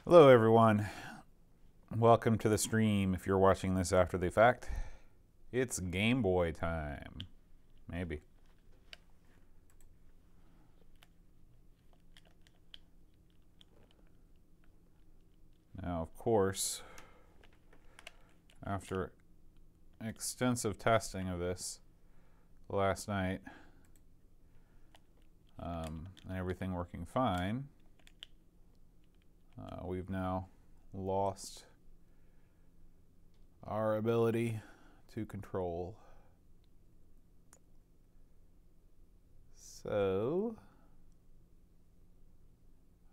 Hello everyone, welcome to the stream. If you're watching this after the fact, it's Game Boy time. Maybe. Now of course, after extensive testing of this last night, and everything working fine, we've now lost our ability to control. So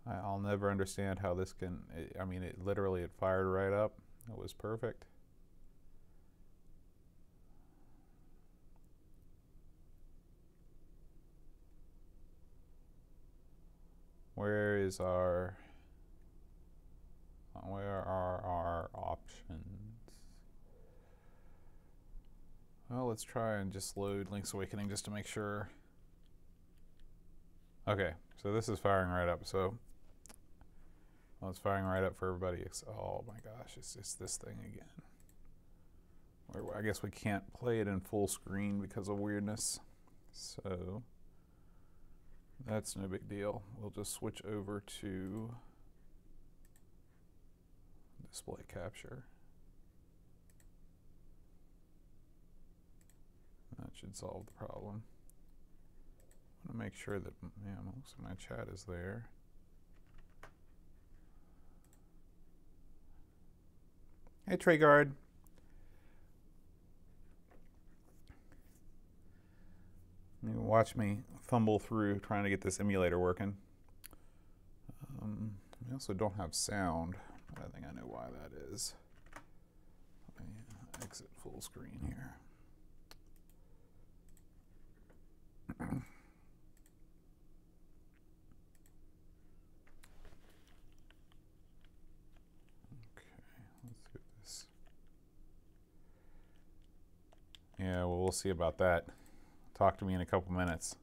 I'll never understand how this can, I mean, it literally, it fired right up. It was perfect. Where are our options? Well, let's try and just load Link's Awakening just to make sure. Okay, so this is firing right up. So, well, it's firing right up for everybody. Oh my gosh, it's this thing again. I guess we can't play it in full screen because of weirdness. So, that's no big deal. We'll just switch over to display capture. That should solve the problem. I want to make sure that, yeah, most of my chat is there. Hey, Treyguard. You watch me fumble through trying to get this emulator working. We also don't have sound, but I think I know why that is. Let me exit full screen here. Okay, let's get this. Yeah, well, we'll see about that. Talk to me in a couple minutes.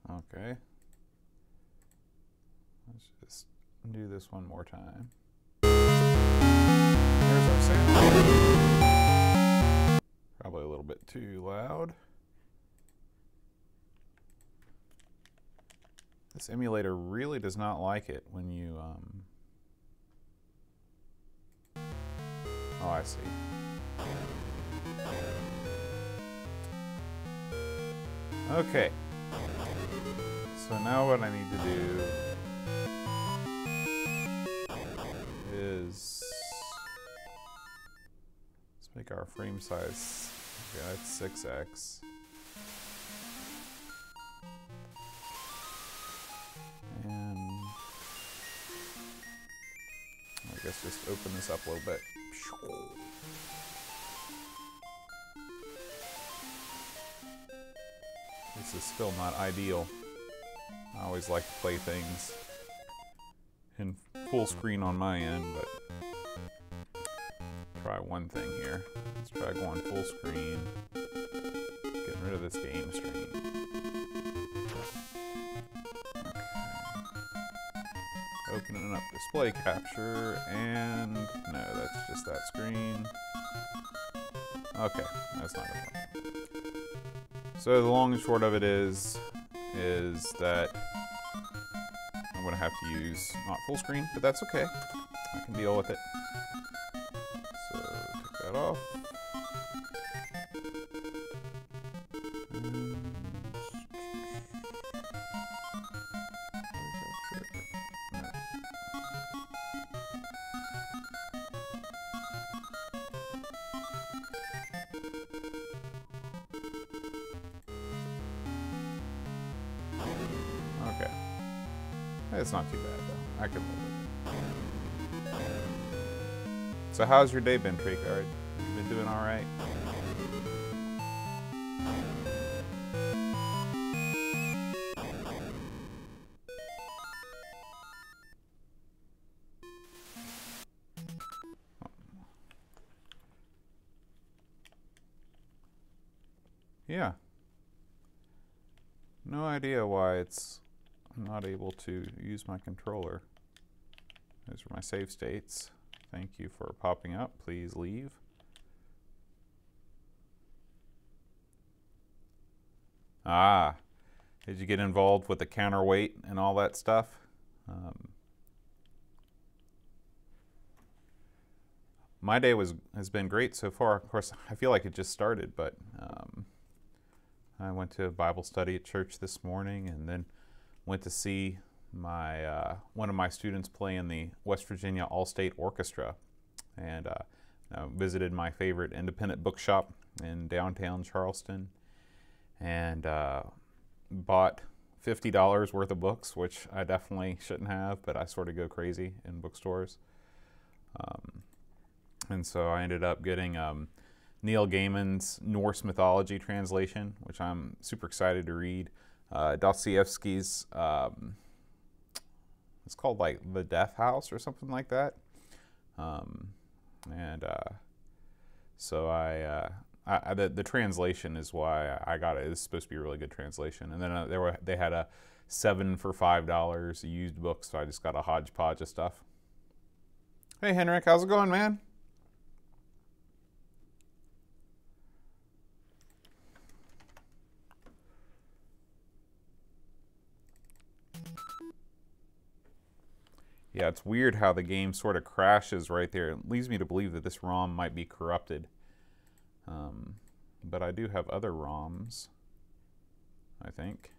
Okay. Let's just do this one more time. There's our sound. Probably a little bit too loud. This emulator really does not like it when you, oh, I see. Okay. So now what I need to do is let's make our frame size. Okay, that's 6x. And I guess just open this up a little bit. This is still not ideal. I always like to play things in full screen on my end, but try one thing here. Let's try going full screen, getting rid of this game stream. Opening up display capture, and no, that's just that screen. Okay, that's not a problem. So the long and short of it is that I'm gonna have to use not full screen, but that's okay. I can deal with it. So take that off. Okay. It's not too bad though. I can live with it. So how's your day been, Treyguard? You been doing all right? Yeah. No idea why I'm not able to use my controller. Those are my save states. Thank you for popping up. Please leave. Ah, did you get involved with the counterweight and all that stuff? My day has been great so far. Of course, I feel like it just started, but I went to a Bible study at church this morning, and then went to see my one of my students play in the West Virginia All-State Orchestra, and visited my favorite independent bookshop in downtown Charleston, and bought $50 worth of books, which I definitely shouldn't have, but I sort of go crazy in bookstores. And so I ended up getting Neil Gaiman's Norse mythology translation, which I'm super excited to read. Dostoevsky's, it's called like The Death House or something like that. So the translation is why I got it. It's supposed to be a really good translation. And then they had a 7 for $5 used book, so I just got a hodgepodge of stuff. Hey Henrik, how's it going, man? Yeah, it's weird how the game sort of crashes right there. It leads me to believe that this ROM might be corrupted. But I do have other ROMs, I think.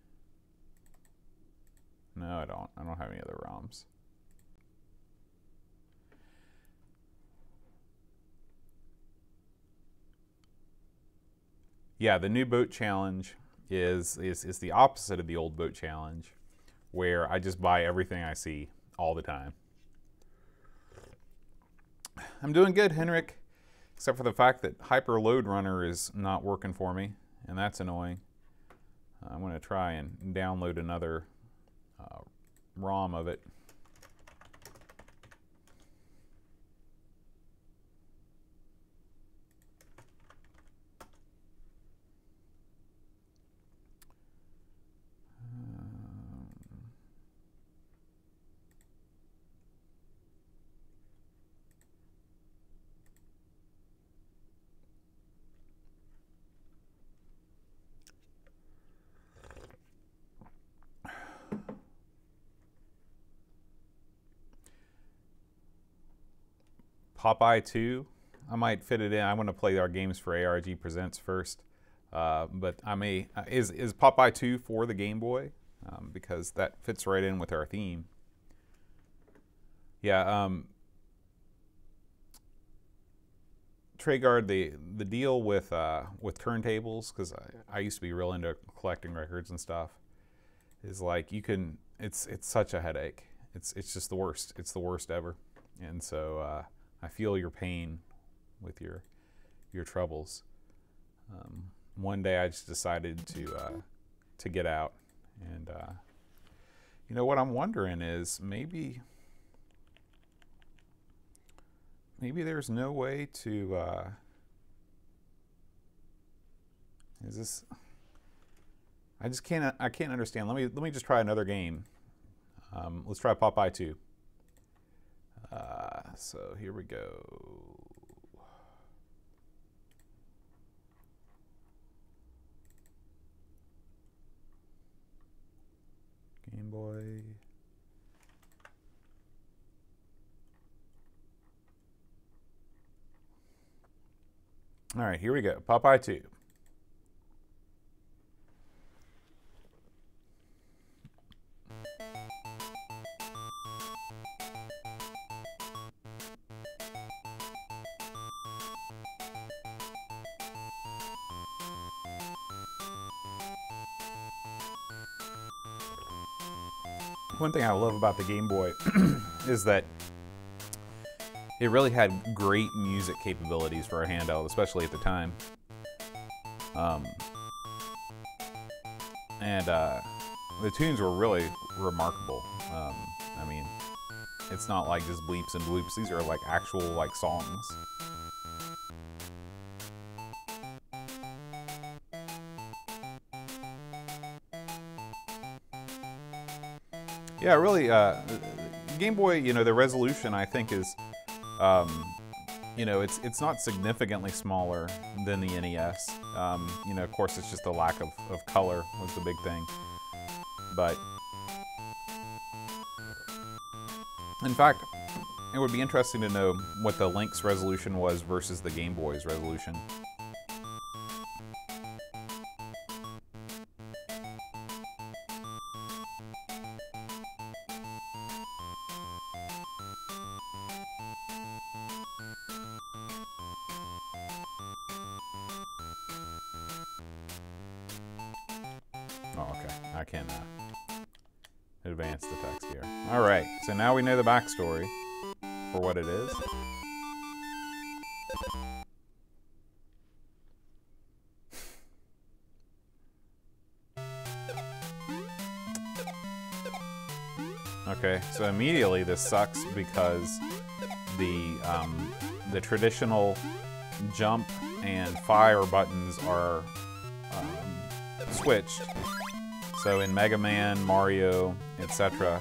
No, I don't. I don't have any other ROMs. Yeah, the new boat challenge is the opposite of the old boat challenge, where I just buy everything I see all the time. I'm doing good, Henrik, except for the fact that Hyper Lode Runner is not working for me, and that's annoying. I'm going to try and download another ROM of it. Popeye 2, I might fit it in. I want to play our games for ARG Presents first, but I may. Is Popeye 2 for the Game Boy? Because that fits right in with our theme. Yeah, Tragard, the deal with turntables, because I used to be real into collecting records and stuff, is like you can. It's such a headache. It's just the worst. It's the worst ever, and so. I feel your pain with your troubles. One day I just decided to get out, and you know what I'm wondering is maybe there's no way to is this? I can't understand. Let me just try another game. Let's try Popeye 2. So here we go. Game Boy. All right, here we go. Popeye 2. One thing I love about the Game Boy is that it really had great music capabilities for a handheld, especially at the time. The tunes were really remarkable. I mean, it's not like just bleeps and bloops. These are like actual like songs. Yeah, really, Game Boy, you know, the resolution I think is, you know, it's not significantly smaller than the NES. You know, of course, it's just the lack of color was the big thing. But in fact, it would be interesting to know what the Link's resolution was versus the Game Boy's resolution. Oh, okay. I can advance the text here. Alright, so now we know the backstory for what it is. Okay, so immediately this sucks because the traditional jump and fire buttons are switched. So in Mega Man, Mario, etc.,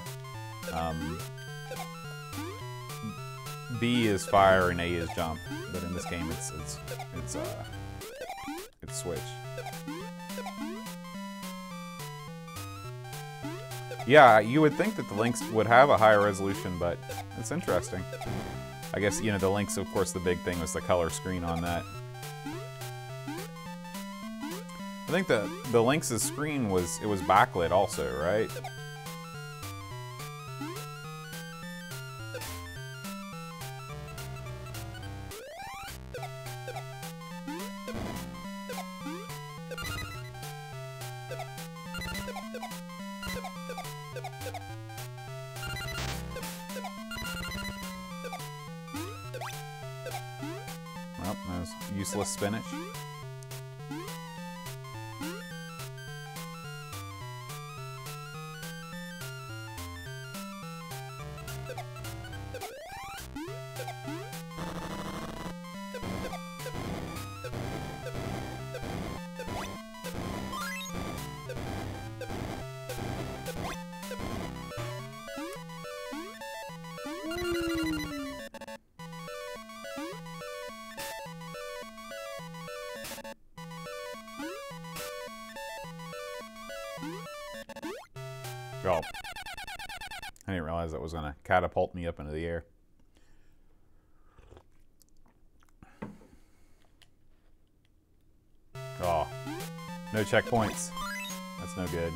B is fire and A is jump, but in this game it's switched. Yeah, you would think that the Links would have a higher resolution, but it's interesting. I guess, you know, the Links, of course, the big thing was the color screen on that. I think the Lynx's screen was backlit also, right? Well, that was useless spinach. Oh, I didn't realize that was going to catapult me up into the air. Oh, no checkpoints. That's no good.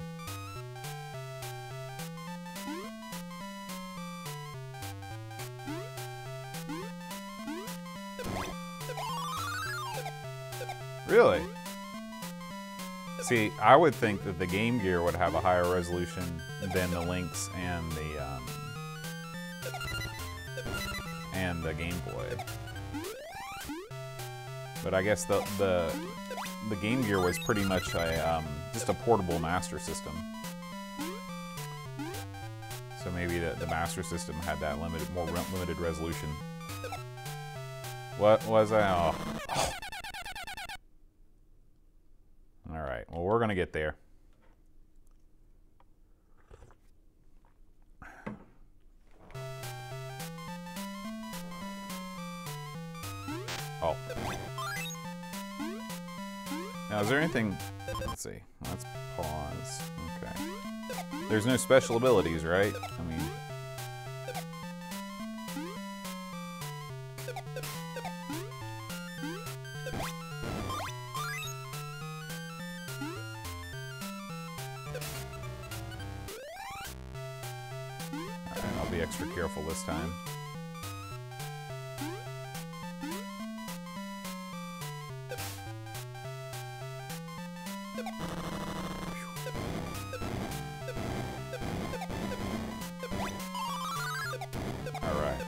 Really? See, I would think that the Game Gear would have a higher resolution than the Lynx and the Game Boy. But I guess the Game Gear was pretty much a just a portable Master System. So maybe the Master System had that more limited resolution. What was I? Oh. Alright, well, we're going to get there. Oh. Now, is there anything... Let's see. Let's pause. Okay. There's no special abilities, right? I mean... extra careful this time. All right.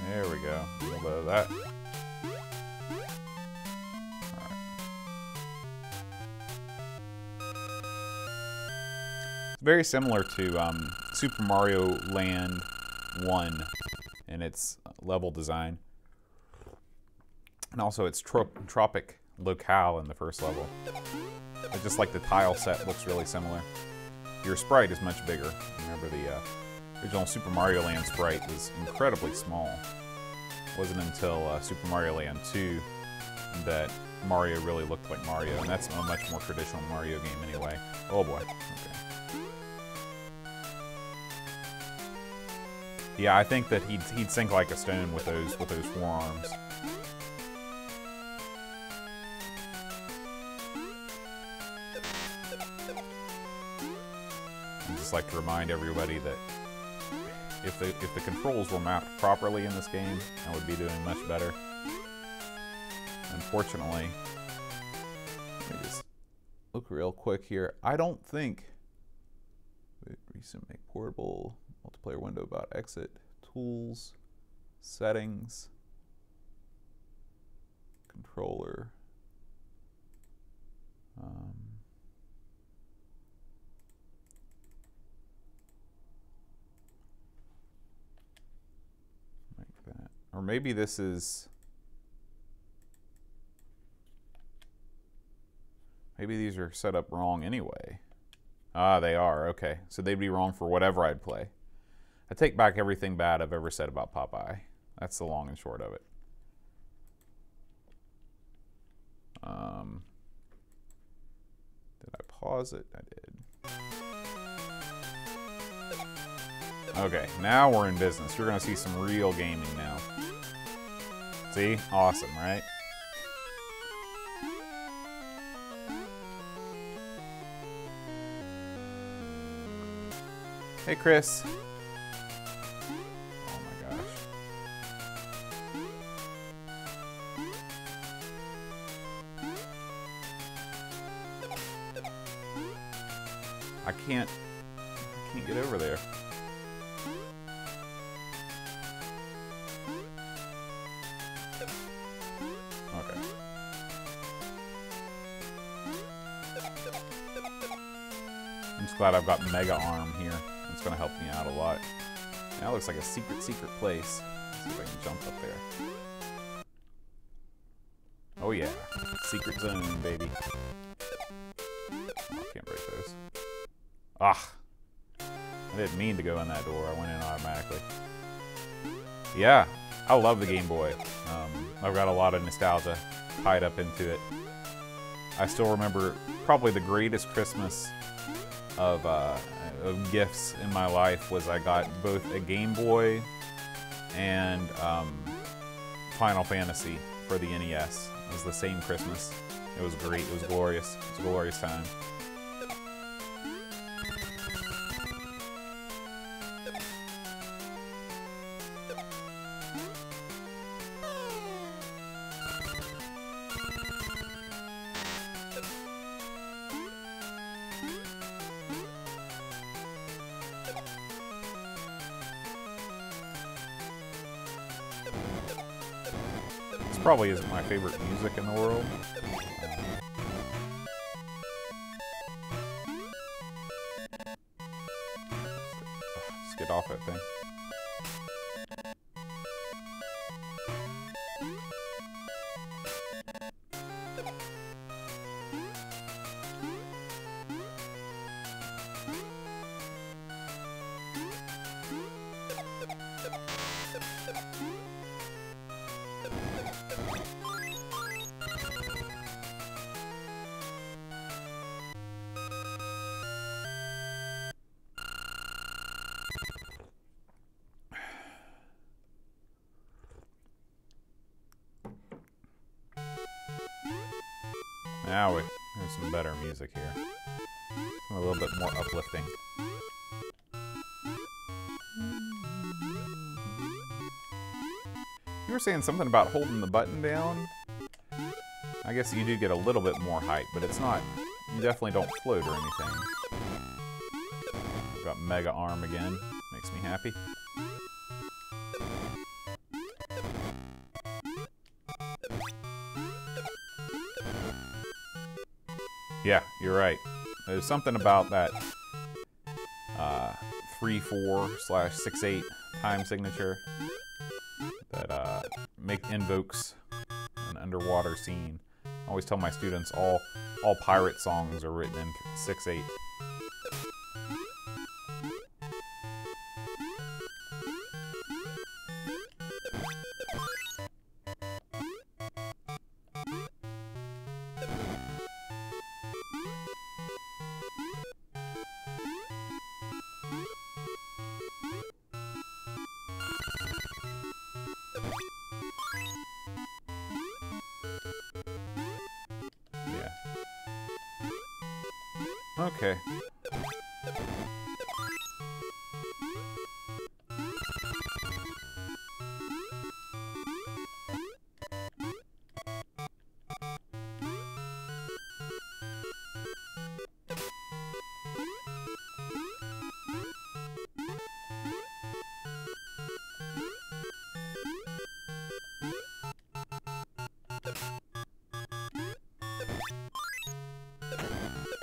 There we go. A little bit of that. Alright. very similar to Super Mario Land 1 in its level design. And also its tropic locale in the first level. But just like the tile set looks really similar. Your sprite is much bigger. Remember the original Super Mario Land sprite was incredibly small. It wasn't until Super Mario Land 2 that Mario really looked like Mario, and that's a much more traditional Mario game anyway. Oh boy. Okay. Yeah, I think that he'd sink like a stone with those forearms. I'd just like to remind everybody that if the controls were mapped properly in this game, I would be doing much better. Unfortunately, let me just look real quick here. I don't think recent make portable multiplayer window about exit tools settings controller. Like that, or maybe this is. Maybe these are set up wrong anyway. Ah, they are. Okay. So they'd be wrong for whatever I'd play. I take back everything bad I've ever said about Popeye. That's the long and short of it. Did I pause it? I did. Okay, now we're in business. You're going to see some real gaming now. See? Awesome, right? Hey, Chris. Oh my gosh. I can't get over there. Okay. I'm just glad I've got Mega Arm here. It's going to help me out a lot. Now it looks like a secret place. Let's see if I can jump up there. Oh yeah. Secret zone, baby. Oh, I can't break those. Ah! I didn't mean to go in that door. I went in automatically. Yeah. I love the Game Boy. I've got a lot of nostalgia tied up into it. I still remember probably the greatest Christmas of gifts in my life was I got both a Game Boy and Final Fantasy for the NES. It was the same Christmas. It was great. It was glorious. It was a glorious time. Probably isn't my favorite music in the world. Just get off that thing. Now there's some better music here. A little bit more uplifting. You were saying something about holding the button down. I guess you do get a little bit more height, but it's not, you definitely don't float or anything. We've got Mega Arm again. Makes me happy. Yeah, you're right. There's something about that 3/4/6/8 time signature that invokes an underwater scene. I always tell my students all pirate songs are written in 6/8. Okay.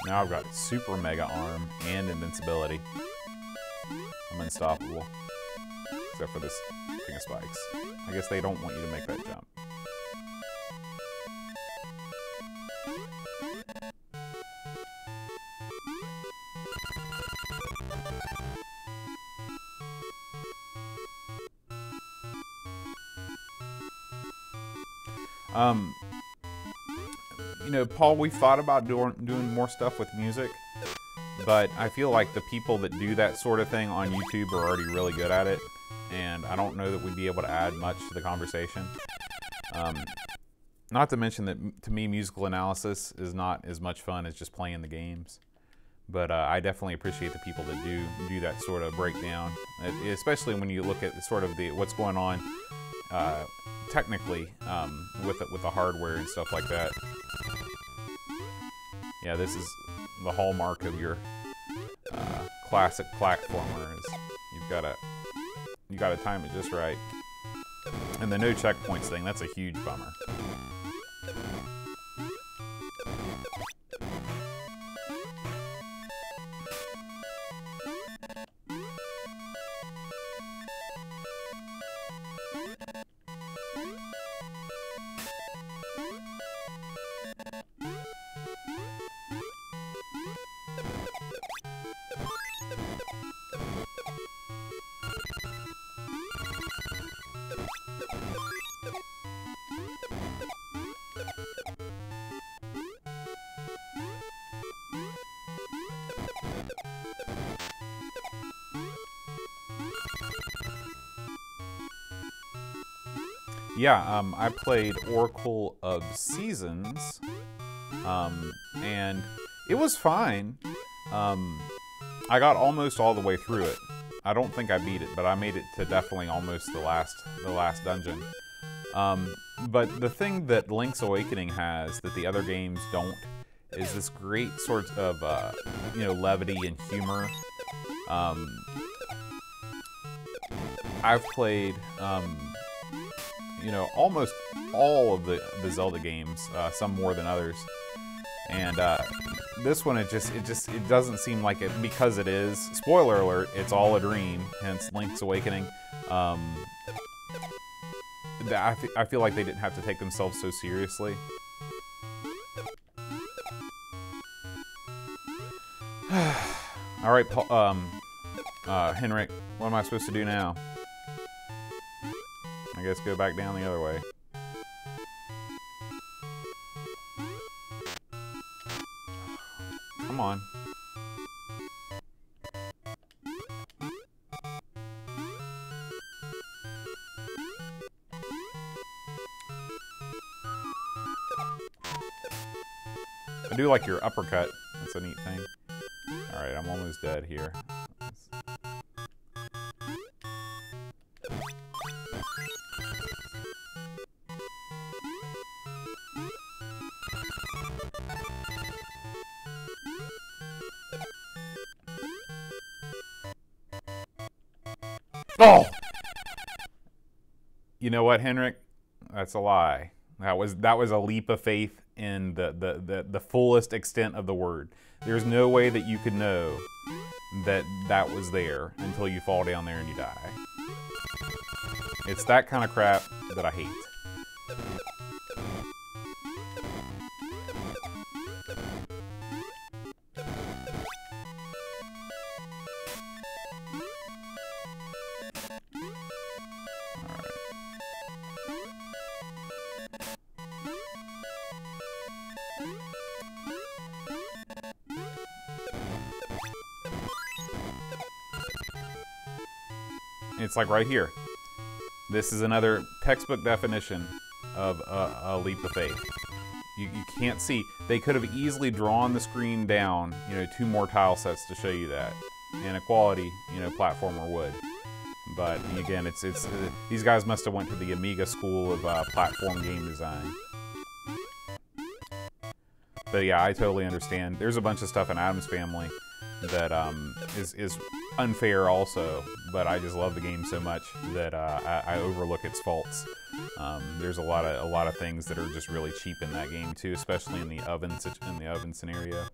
Now I've got super mega arm and invincibility. I'm unstoppable. Except for this king of spikes. I guess they don't want you to make that jump. You know, Paul, we've thought about doing more stuff with music, but I feel like the people that do that sort of thing on YouTube are already really good at it, and I don't know that we'd be able to add much to the conversation. Not to mention that, to me, musical analysis is not as much fun as just playing the games. But I definitely appreciate the people that do that sort of breakdown, especially when you look at sort of what's going on technically with the hardware and stuff like that. Yeah, this is the hallmark of your classic platformer. Is you gotta time it just right. And the no checkpoints thing, that's a huge bummer. Yeah, I played Oracle of Seasons, and it was fine. I got almost all the way through it. I don't think I beat it, but I made it to definitely almost the last dungeon. But the thing that Link's Awakening has that the other games don't is this great sort of levity and humor. I've played almost all of the Zelda games, some more than others, and this one it doesn't seem like it, because it is, spoiler alert, it's all a dream, hence Link's Awakening. I feel like they didn't have to take themselves so seriously. All right, Henrik, what am I supposed to do now? I guess go back down the other way. Come on. I do like your uppercut. That's a neat thing. Alright, I'm almost dead here. Oh! You know what, Henrik? That's a lie. That was a leap of faith in the fullest extent of the word. There's no way that you could know that was there until you fall down there and you die. It's that kind of crap that I hate. It's like right here. This is another textbook definition of a leap of faith. You can't see. They could have easily drawn the screen down, you know, 2 more tile sets to show you that. And a quality, you know, platformer would. But again, it's these guys must have went to the Amigos school of platform game design. But yeah, I totally understand. There's a bunch of stuff in Adam's Family that is unfair also, but I just love the game so much that I overlook its faults. There's a lot of things that are just really cheap in that game too, especially in the oven scenario.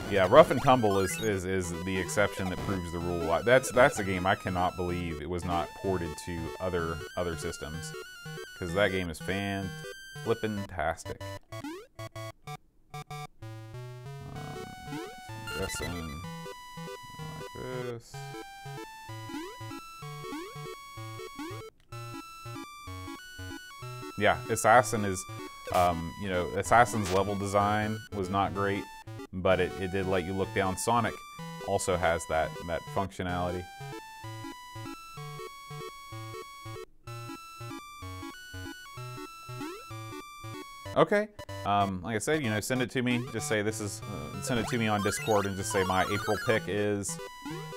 Yeah, Rough and Tumble is the exception that proves the rule. That's a game I cannot believe it was not ported to other systems, because that game is flippin-tastic. Guessing like this. Yeah, Assassin is, you know, Assassin's level design was not great, but it did let you look down. Sonic also has that functionality. Okay. Like I said, you know, send it to me. Just say this is, send it to me on Discord and just say my April pick is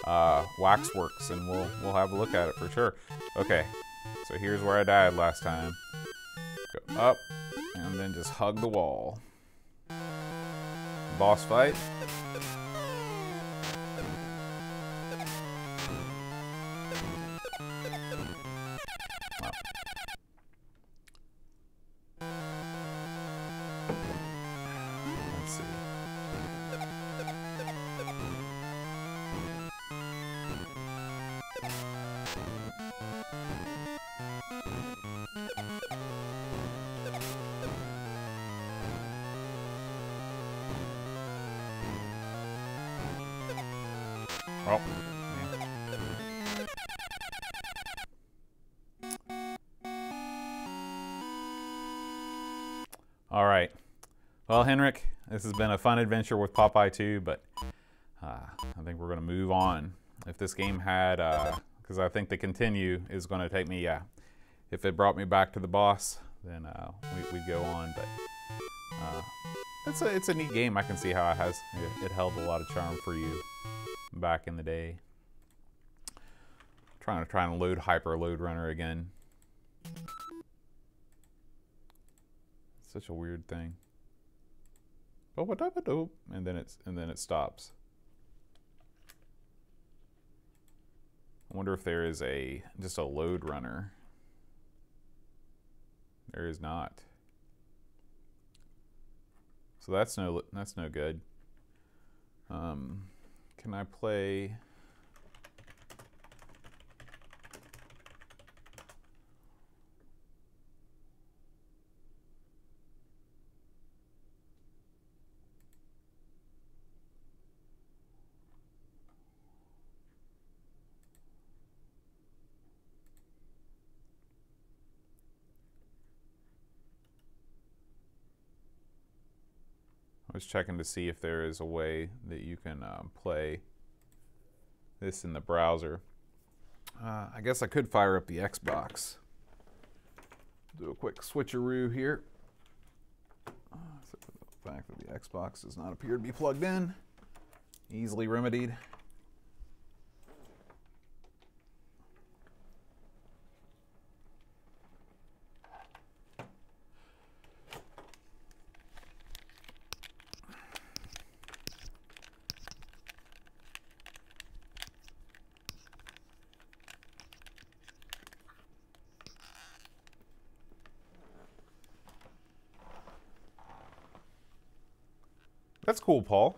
Waxworks, and we'll have a look at it for sure. Okay, so here's where I died last time. Go up, and then just hug the wall. Boss fight. Oh, all right. Well, Henrik, this has been a fun adventure with Popeye 2, but I think we're going to move on. If this game had, because I think the continue is going to take me, yeah. If it brought me back to the boss, then we'd go on. But it's a neat game. I can see how it held a lot of charm for you back in the day. Trying to load Hyper Load Runner again. Such a weird thing. And then it stops. I wonder if there is just a load runner. There is not. So that's no good. Can I play? I was checking to see if there is a way that you can play this in the browser. I guess I could fire up the Xbox. Do a quick switcheroo here. Except for the fact that the Xbox does not appear to be plugged in. Easily remedied. That's cool, Paul.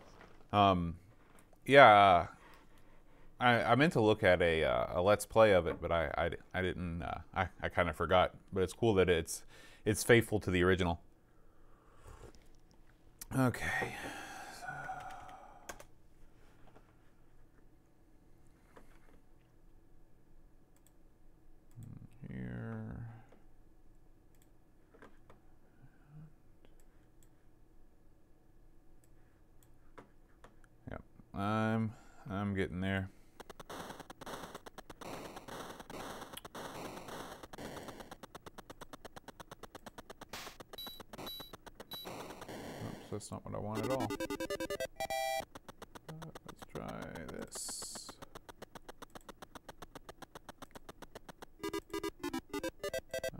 Yeah, I meant to look at a Let's Play of it, but I didn't. I kind of forgot. But it's cool that it's faithful to the original. Okay. Here. Yep. I'm getting there. Oops, that's not what I want at all. Let's try this.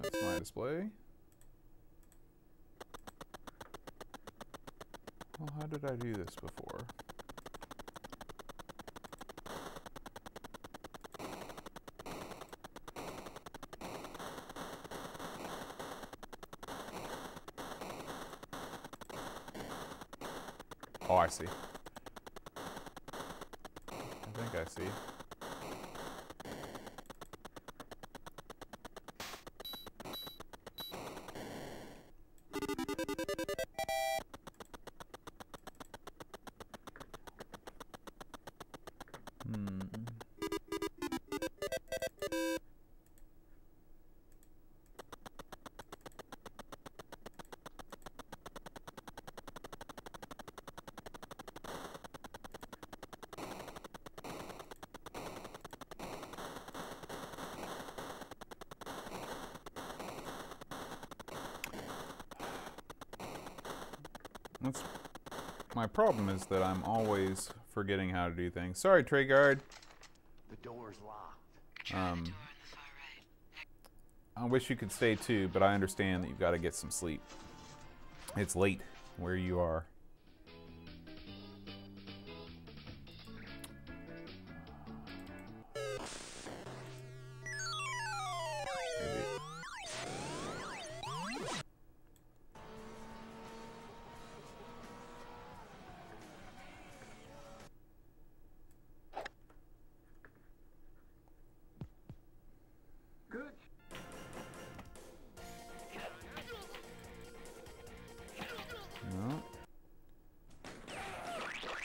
That's my display. Well, how did I do this before? Oh, I see. I think I see. That's my problem, is that I'm always forgetting how to do things. Sorry, Trey Guard. The door's locked. I wish you could stay too, but I understand that you've got to get some sleep. It's late where you are.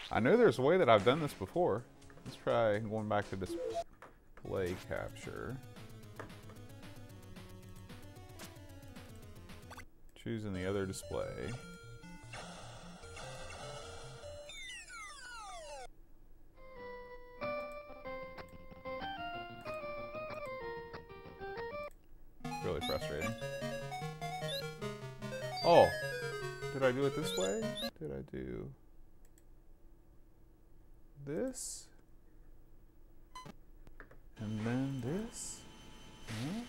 I know there's a way that I've done this before. Let's try going back to display capture. Choosing the other display. Really frustrating. Oh, did I do it this way? Did I do this? And then this? Huh?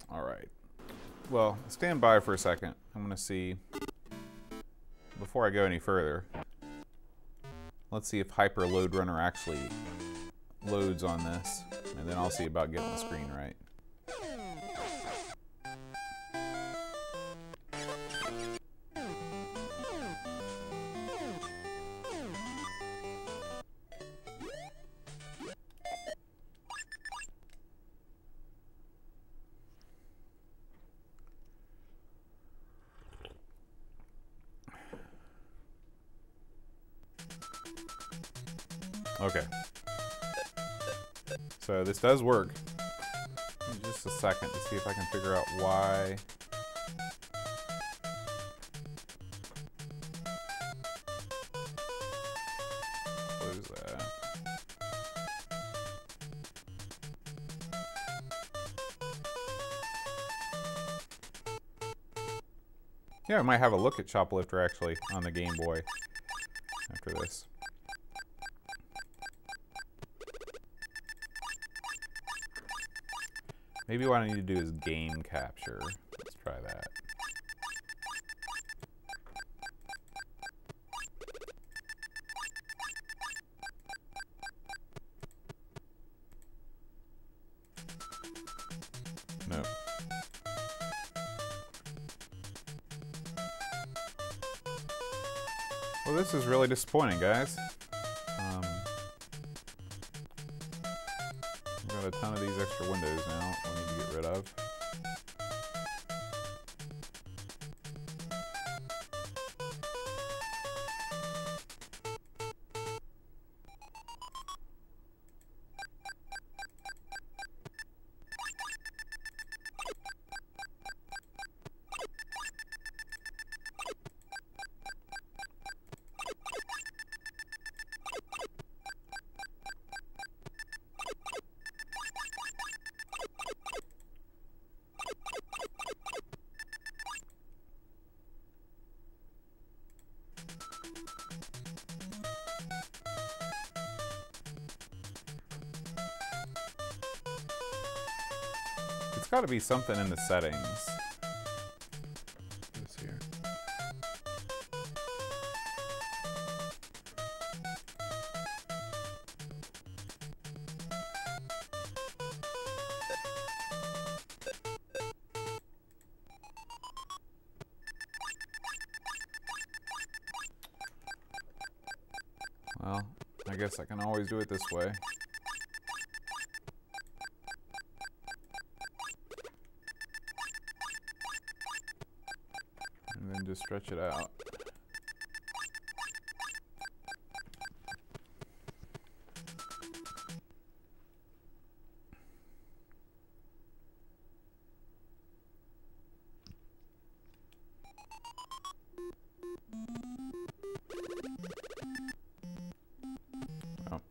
All right. Well, stand by for a second. I'm going to see, before I go any further, let's see if Hyper Load Runner actually loads on this, and then I'll see about getting the screen right. Okay. So this does work. Just a second to see if I can figure out why. Close that. Yeah, I might have a look at Choplifter actually on the Game Boy after this. Maybe what I need to do is game capture. Let's try that. Well, this is really disappointing, guys. We've got a ton of these extra windows now we need to get rid of. It's got to be something in the settings. This here. Well, I guess I can always do it this way. And then just stretch it out. Oh.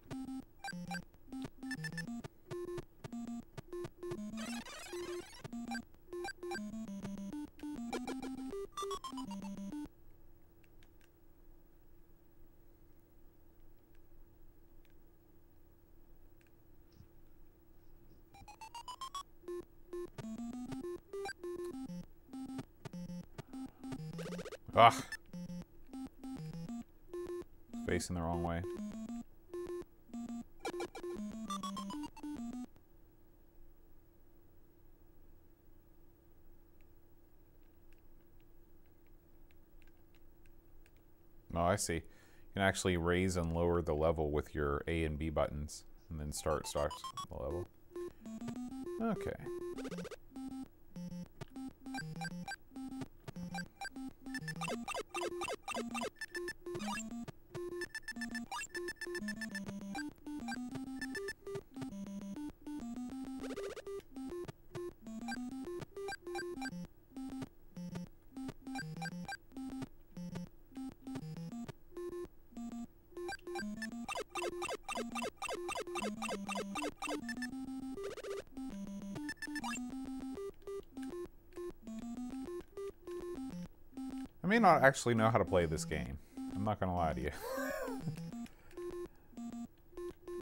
Ugh. Facing the wrong way. Oh, I see. You can actually raise and lower the level with your A and B buttons, and then starts the level. Okay. I may not actually know how to play this game. I'm not gonna lie to you.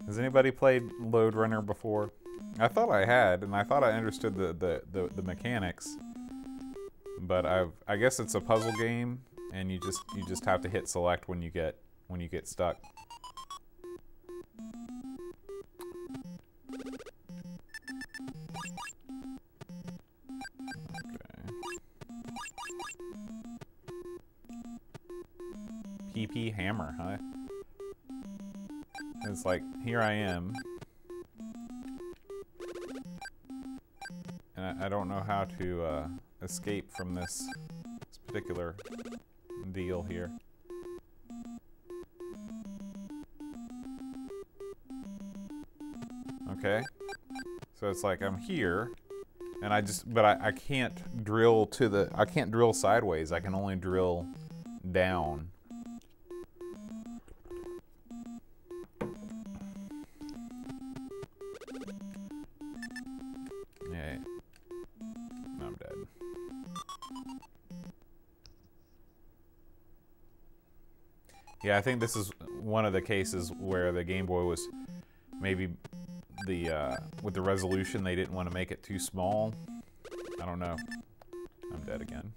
Has anybody played Lode Runner before? I thought I had, and I thought I understood the mechanics. But I guess it's a puzzle game, and you just have to hit select when you get stuck. PP hammer, huh? It's like, here I am. And I don't know how to escape from this particular deal here. Okay. So it's like I'm here, and I can't drill I can't drill sideways. I can only drill down. Yeah. I'm dead. Yeah, I think this is one of the cases where the Game Boy was maybe with the resolution, they didn't want to make it too small. I don't know. I'm dead again.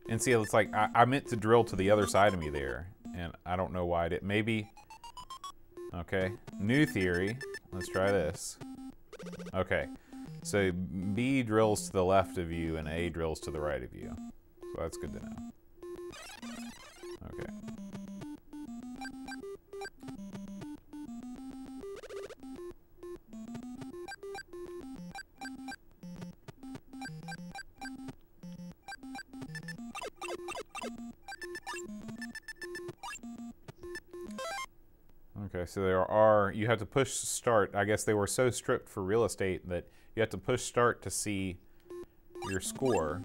And see, it's like I meant to drill to the other side of me there, and I don't know why I did. Maybe Okay, new theory. Let's try this. Okay, so B drills to the left of you and A drills to the right of you. So that's good to know. Okay. Okay, so you have to push start. I guess they were so stripped for real estate that you have to push start to see your score.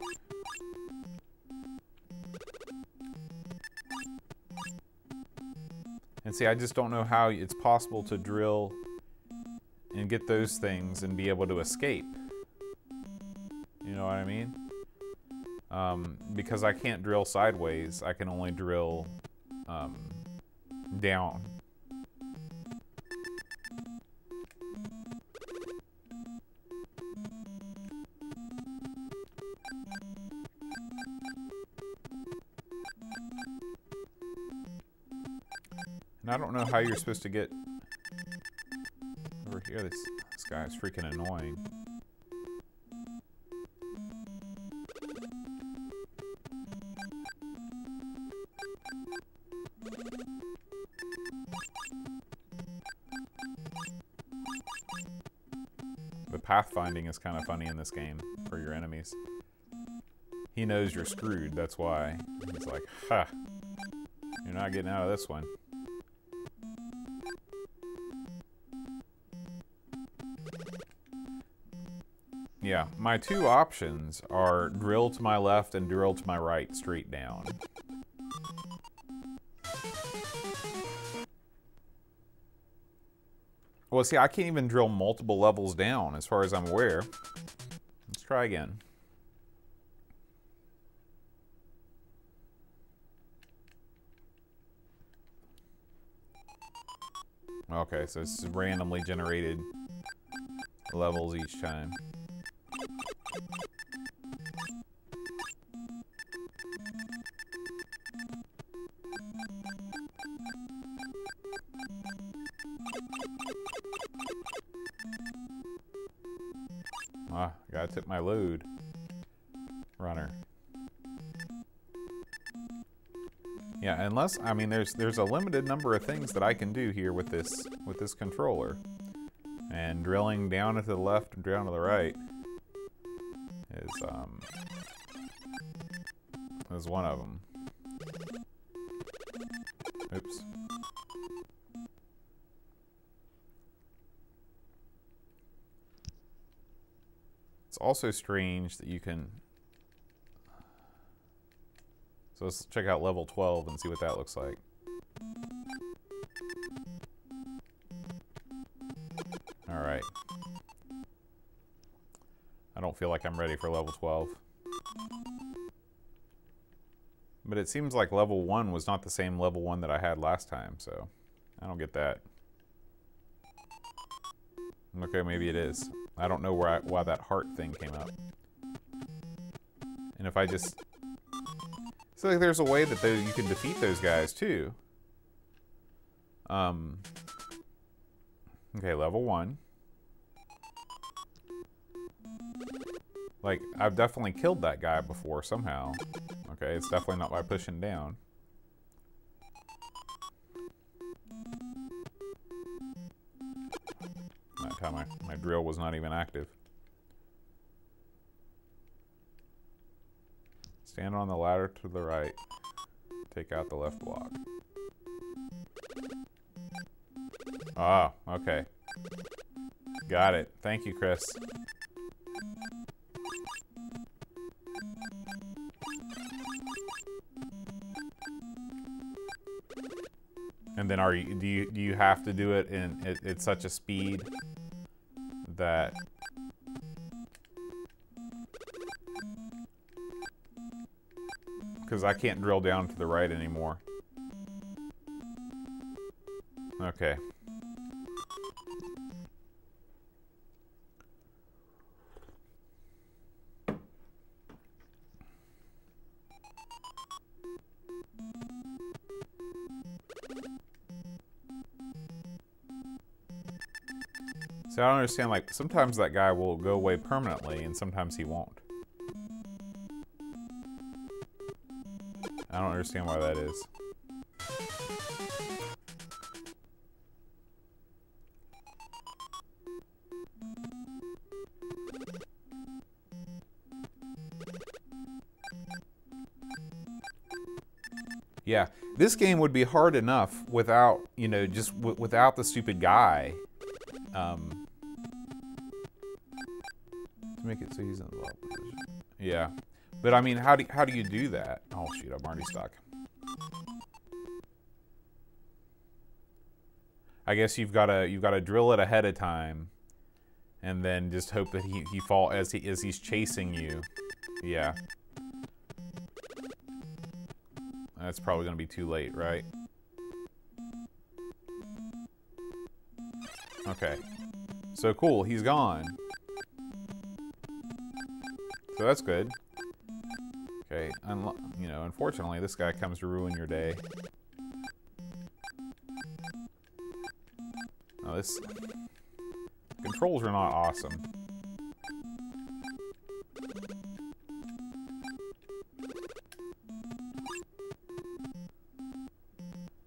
And see, I just don't know how it's possible to drill and get those things and be able to escape. You know what I mean? Because I can't drill sideways, I can only drill down. And I don't know how you're supposed to get over here. This guy is freaking annoying. The pathfinding is kind of funny in this game for your enemies. He knows you're screwed, that's why. He's like, ha, you're not getting out of this one. Yeah, my two options are drill to my left and drill to my right, straight down. Well, see, I can't even drill multiple levels down, as far as I'm aware. Let's try again. Okay, so it's randomly generated levels each time. Ah, gotta tip my load runner. Yeah, unless, I mean, there's a limited number of things that I can do here with this controller. And drilling down to the left and down to the right is one of them. Oops. It's also strange that you can... So let's check out level 12 and see what that looks like. Alright. I don't feel like I'm ready for level 12. But it seems like level 1 was not the same level 1 that I had last time, so I don't get that. Okay, maybe it is. I don't know why that heart thing came up. And if I just... So like there's a way that you can defeat those guys too. Okay, level 1. Like, I've definitely killed that guy before somehow. Okay, it's definitely not by pushing down. That time my drill was not even active. Stand on the ladder to the right. Take out the left block. Ah, okay. Got it. Thank you, Chris. And then do you have to do it at such a speed that because I can't drill down to the right anymore. Okay. So I don't understand, like, sometimes that guy will go away permanently, and sometimes he won't. I don't understand why that is. Yeah, this game would be hard enough without, you know, just without the stupid guy. To make it so he's in the low position. Yeah, but I mean, how do you do that? Oh shoot, I'm already stuck. I guess you've got to drill it ahead of time, and then just hope that he fall as he's chasing you. Yeah. That's probably going to be too late, right? Okay. So cool, he's gone. So that's good. Okay, you know, unfortunately, this guy comes to ruin your day. Oh, this... Controls are not awesome.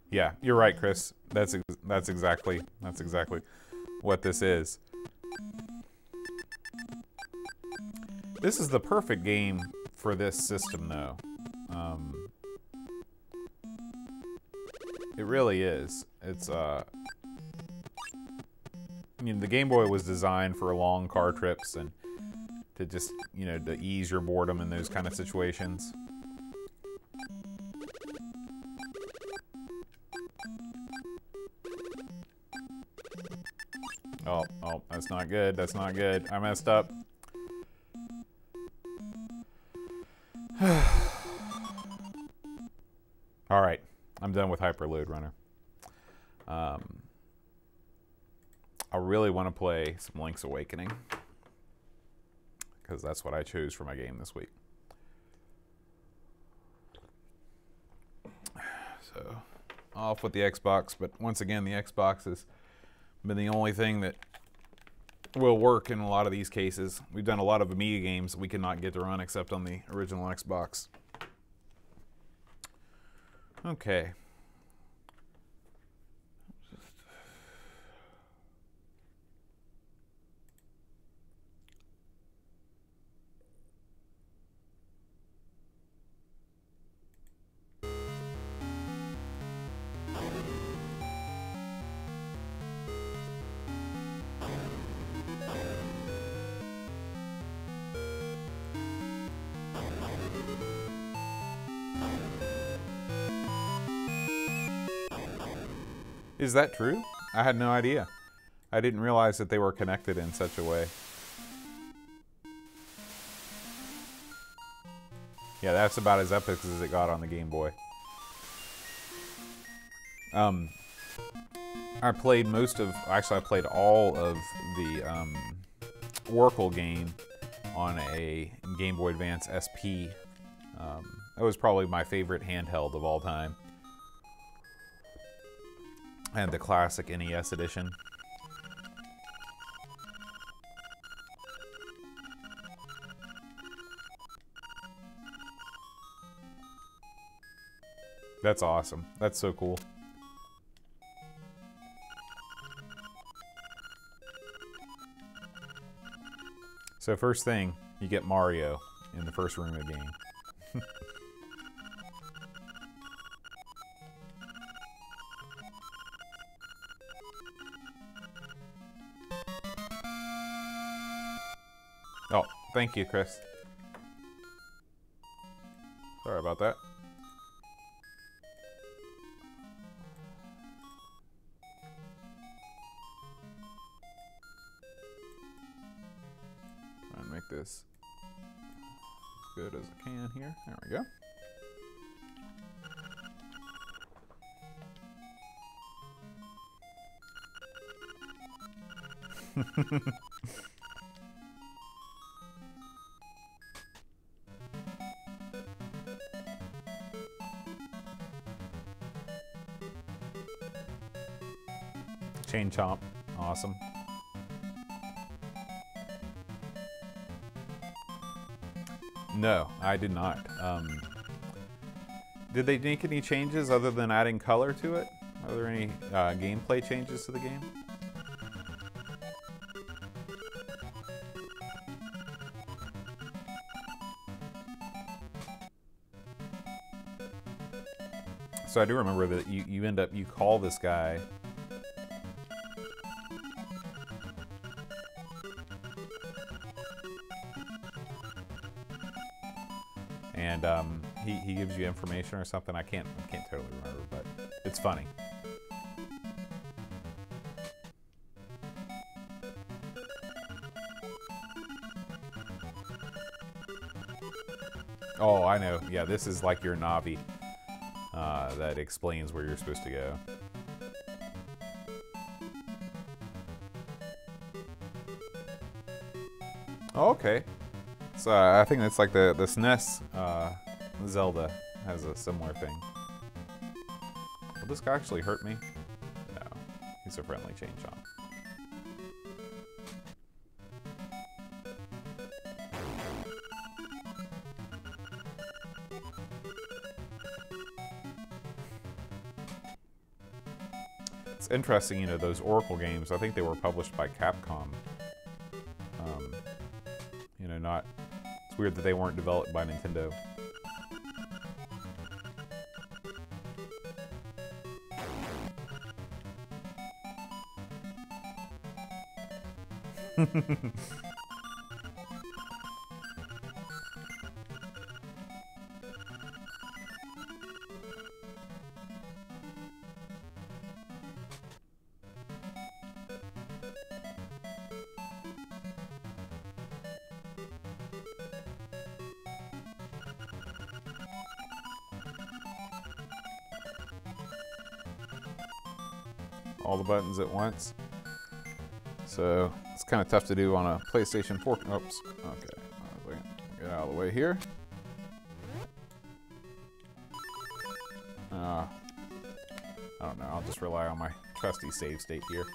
Yeah, you're right, Chris. That's exactly what this is. This is the perfect game for this system, though. It really is. It's I mean, the Game Boy was designed for long car trips and to just, you know, to ease your boredom in those kind of situations. Oh, that's not good. That's not good. I messed up. All right, I'm done with Hyper Lode Runner. I really want to play some Link's Awakening because that's what I chose for my game this week. So, off with the Xbox, but once again, the Xbox has been the only thing that will work in a lot of these cases. We've done a lot of Amiga games we cannot get to run except on the original Xbox. Okay. Is that true? I had no idea. I didn't realize that they were connected in such a way. Yeah, that's about as epic as it got on the Game Boy. I played actually I played all of the Oracle game on a Game Boy Advance SP. That was probably my favorite handheld of all time. And the classic NES edition. That's awesome. That's so cool. So first thing, you get Mario in the first room of the game. Oh, thank you, Chris. Sorry about that. Try and make this as good as I can here. There we go. Chain chomp, awesome. No, I did not. Did they make any changes other than adding color to it? Are there any gameplay changes to the game? So I do remember that you end up, you call this guy. And he gives you information or something. I can't totally remember, but it's funny. Oh, I know. Yeah, this is like your Navi that explains where you're supposed to go. Oh, okay. So I think that's like the SNES Zelda has a similar thing. Will this guy actually hurt me? No. He's a friendly chain chomp. It's interesting, you know, those Oracle games, I think they were published by Capcom. You know, not... It's weird that they weren't developed by Nintendo. All the buttons at once. So it's kind of tough to do on a PlayStation 4. Oops. Okay. Get out of the way here. I don't know. I'll just rely on my trusty save state here.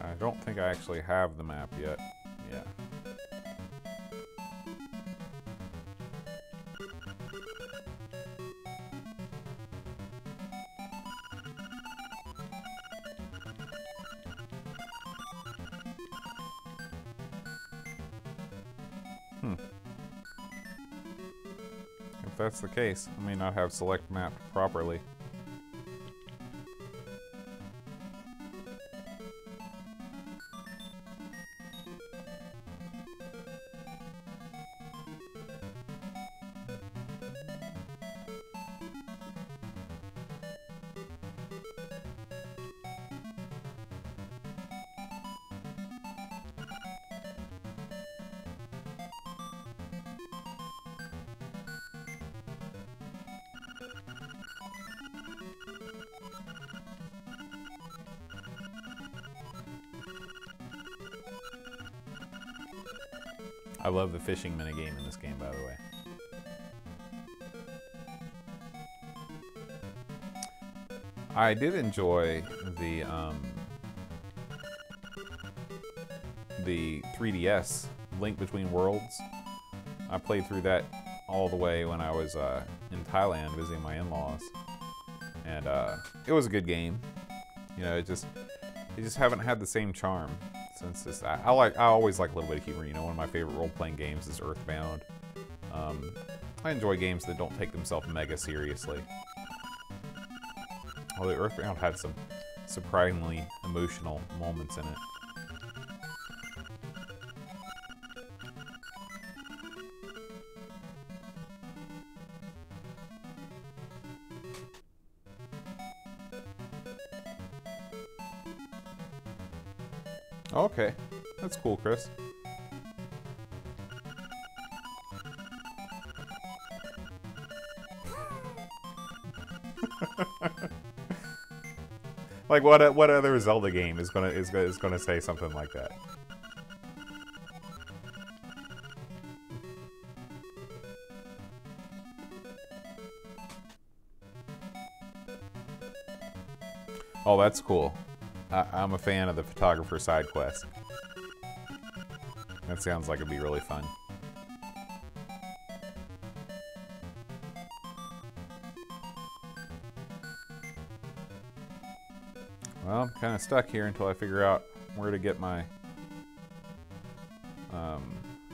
I don't think I actually have the map yet. Yeah. If that's the case, I may not have select mapped properly. I love the fishing minigame in this game, by the way. I did enjoy the 3DS Link Between Worlds. I played through that all the way when I was in Thailand visiting my in-laws, and it was a good game. You know, they just haven't had the same charm since this. I always like a little bit of humor. You know, one of my favorite role-playing games is Earthbound. I enjoy games that don't take themselves mega seriously. Although Earthbound had some surprisingly emotional moments in it. Okay, that's cool, Chris. Like what other Zelda game is gonna say something like that? Oh, that's cool. I'm a fan of the photographer side quest. That sounds like it'd be really fun. Well, I'm kind of stuck here until I figure out where to get my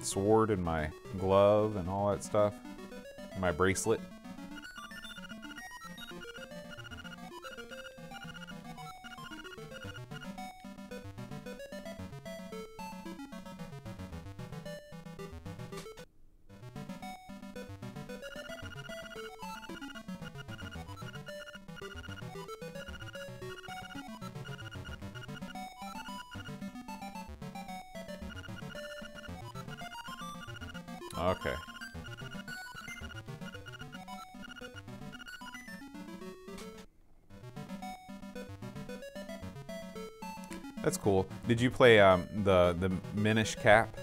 sword and my glove and all that stuff. My bracelet. Okay. That's cool. Did you play the Minish Cap?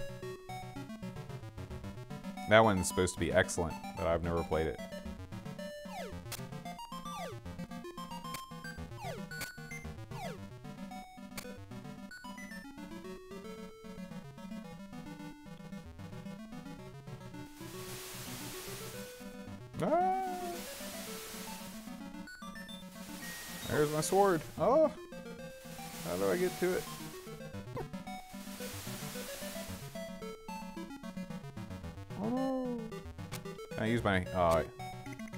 That one's supposed to be excellent, but I've never played it. Ah! There's my sword. Oh! How do I get to it? Oh no! Can I use my... Oh,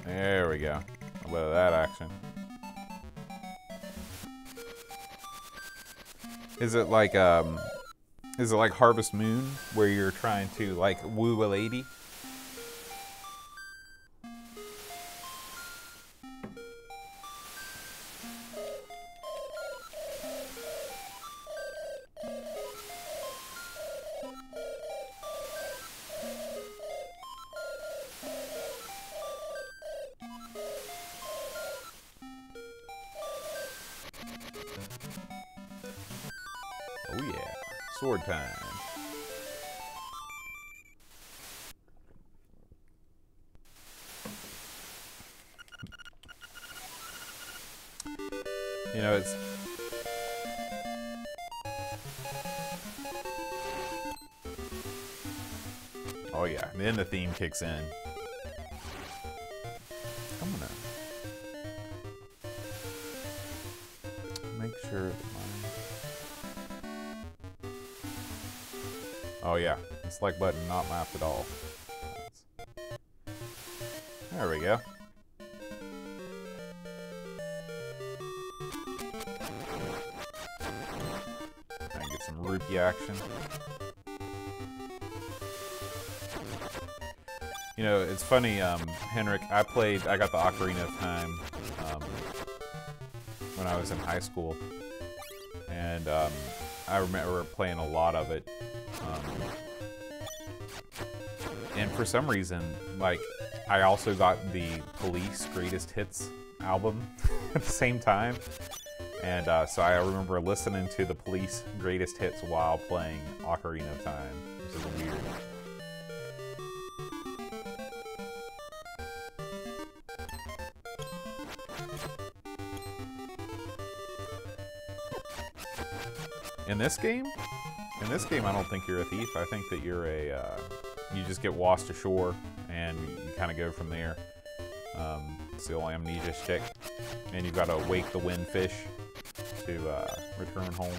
there we go. A bit of that action. Is it like Harvest Moon, where you're trying to like woo a lady? Oh yeah, sword time. You know, it's... Oh yeah, then the theme kicks in. I'm gonna make sure that oh yeah, the select button not mapped at all. There we go. I can get some rupee action. You know, it's funny, Henrik, I got the Ocarina of Time when I was in high school. And I remember playing a lot of it. And for some reason, like, I also got the Police Greatest Hits album at the same time. And so I remember listening to the Police Greatest Hits while playing Ocarina of Time, which is weird. In this game, I don't think you're a thief. I think that you're a, you just get washed ashore and you kind of go from there. It's the only amnesia stick. And you've got to wake the windfish to return home.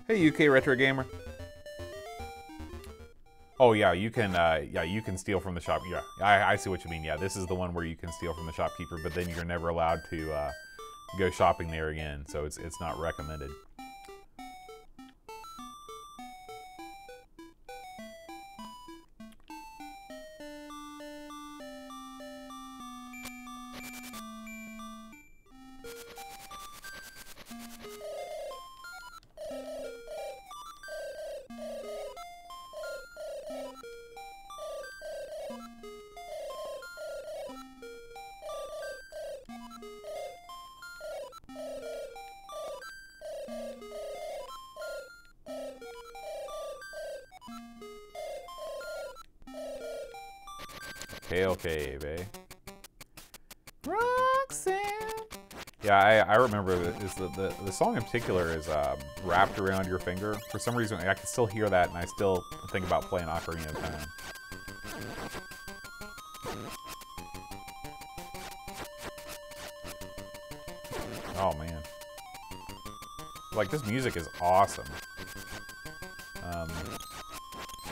Hey, UK Retro Gamer. Oh yeah, you can steal from the shop. Yeah, I see what you mean. Yeah, this is the one where you can steal from the shopkeeper, but then you're never allowed to go shopping there again, so it's not recommended. Okay, babe. Roxanne. Yeah, I remember the song in particular is Wrapped Around Your Finger. For some reason, I can still hear that, and I still think about playing Ocarina of Time. Oh, man. Like, this music is awesome.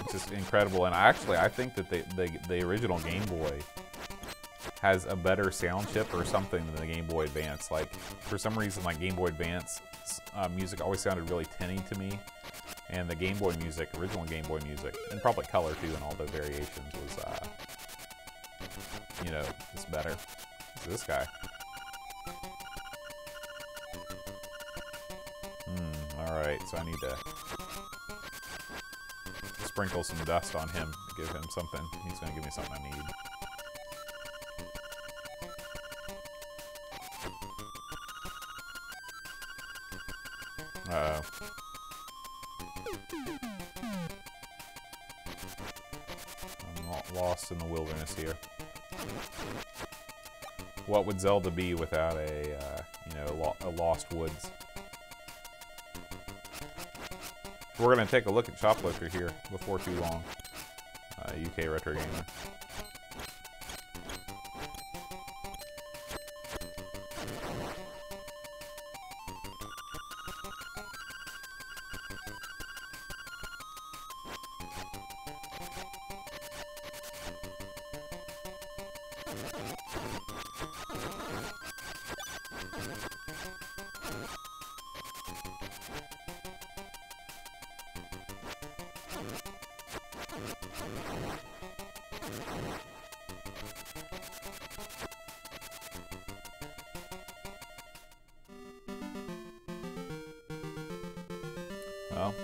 It's just incredible, and I think that the original Game Boy has a better sound chip or something than the Game Boy Advance. Like, for some reason, like Game Boy Advance music always sounded really tinny to me, and the Game Boy music, original Game Boy music, and probably color too, and all the variations was, you know, it's better. It's this guy. All right, so I need to sprinkle some dust on him to give him something. He's gonna give me something I need. Uh-oh. I'm lost in the wilderness here. What would Zelda be without a, you know, a lost woods? We're going to take a look at Choplifter here before too long. UK Retro Gamer. Well,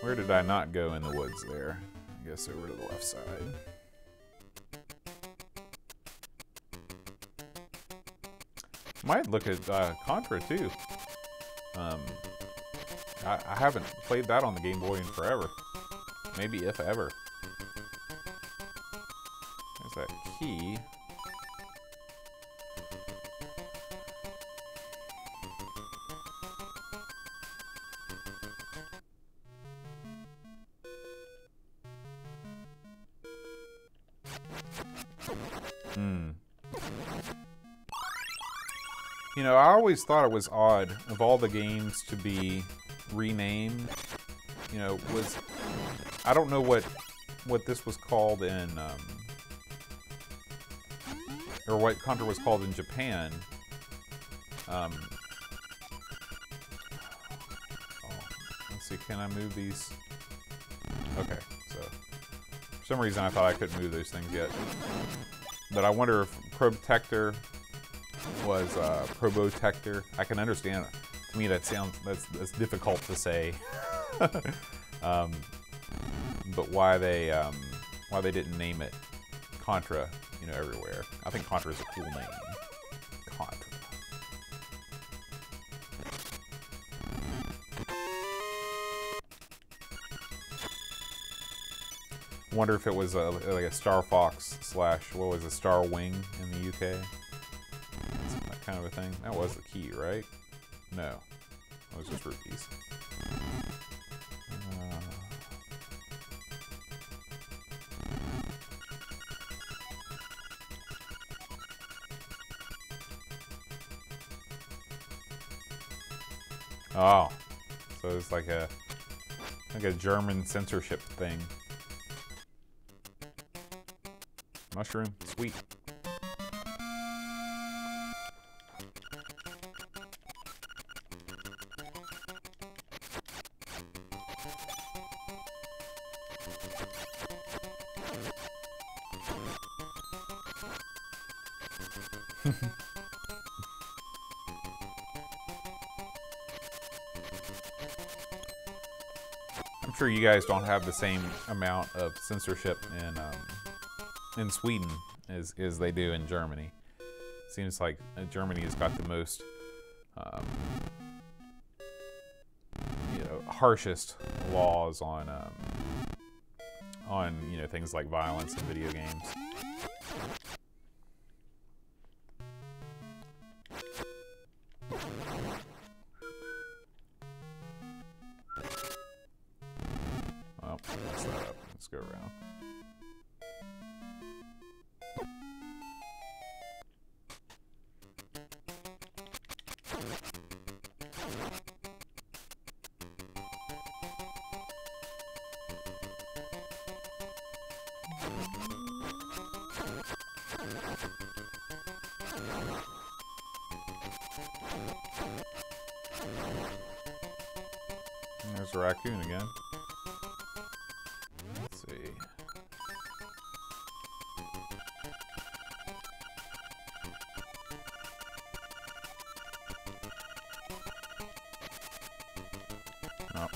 where did I not go in the woods there? I guess over to the left side. Might look at Contra too. I haven't played that on the Game Boy in forever. Maybe if ever. There's that key. You know, I always thought it was odd of all the games to be renamed. You know, I don't know what this was called in, or what Contra was called in Japan. Oh, let's see, can I move these? Okay, so for some reason I thought I couldn't move those things yet. But I wonder if Protector was Probotector. I can understand it. To me, that's difficult to say. But why they didn't name it Contra, you know, everywhere? I think Contra is a cool name. Contra. Wonder if it was like a Star Fox / what was it, Star Wing in the UK? That kind of a thing. That was the key, right? No, that was just rupees. Oh, so it's like a German censorship thing. Mushroom, sweet. I'm sure you guys don't have the same amount of censorship in Sweden as they do in Germany. Seems like Germany has got the most, you know, harshest laws on on, you know, things like violence in video games. Well, mess that up. Let's go around. And there's a raccoon again. Let's see. Oh.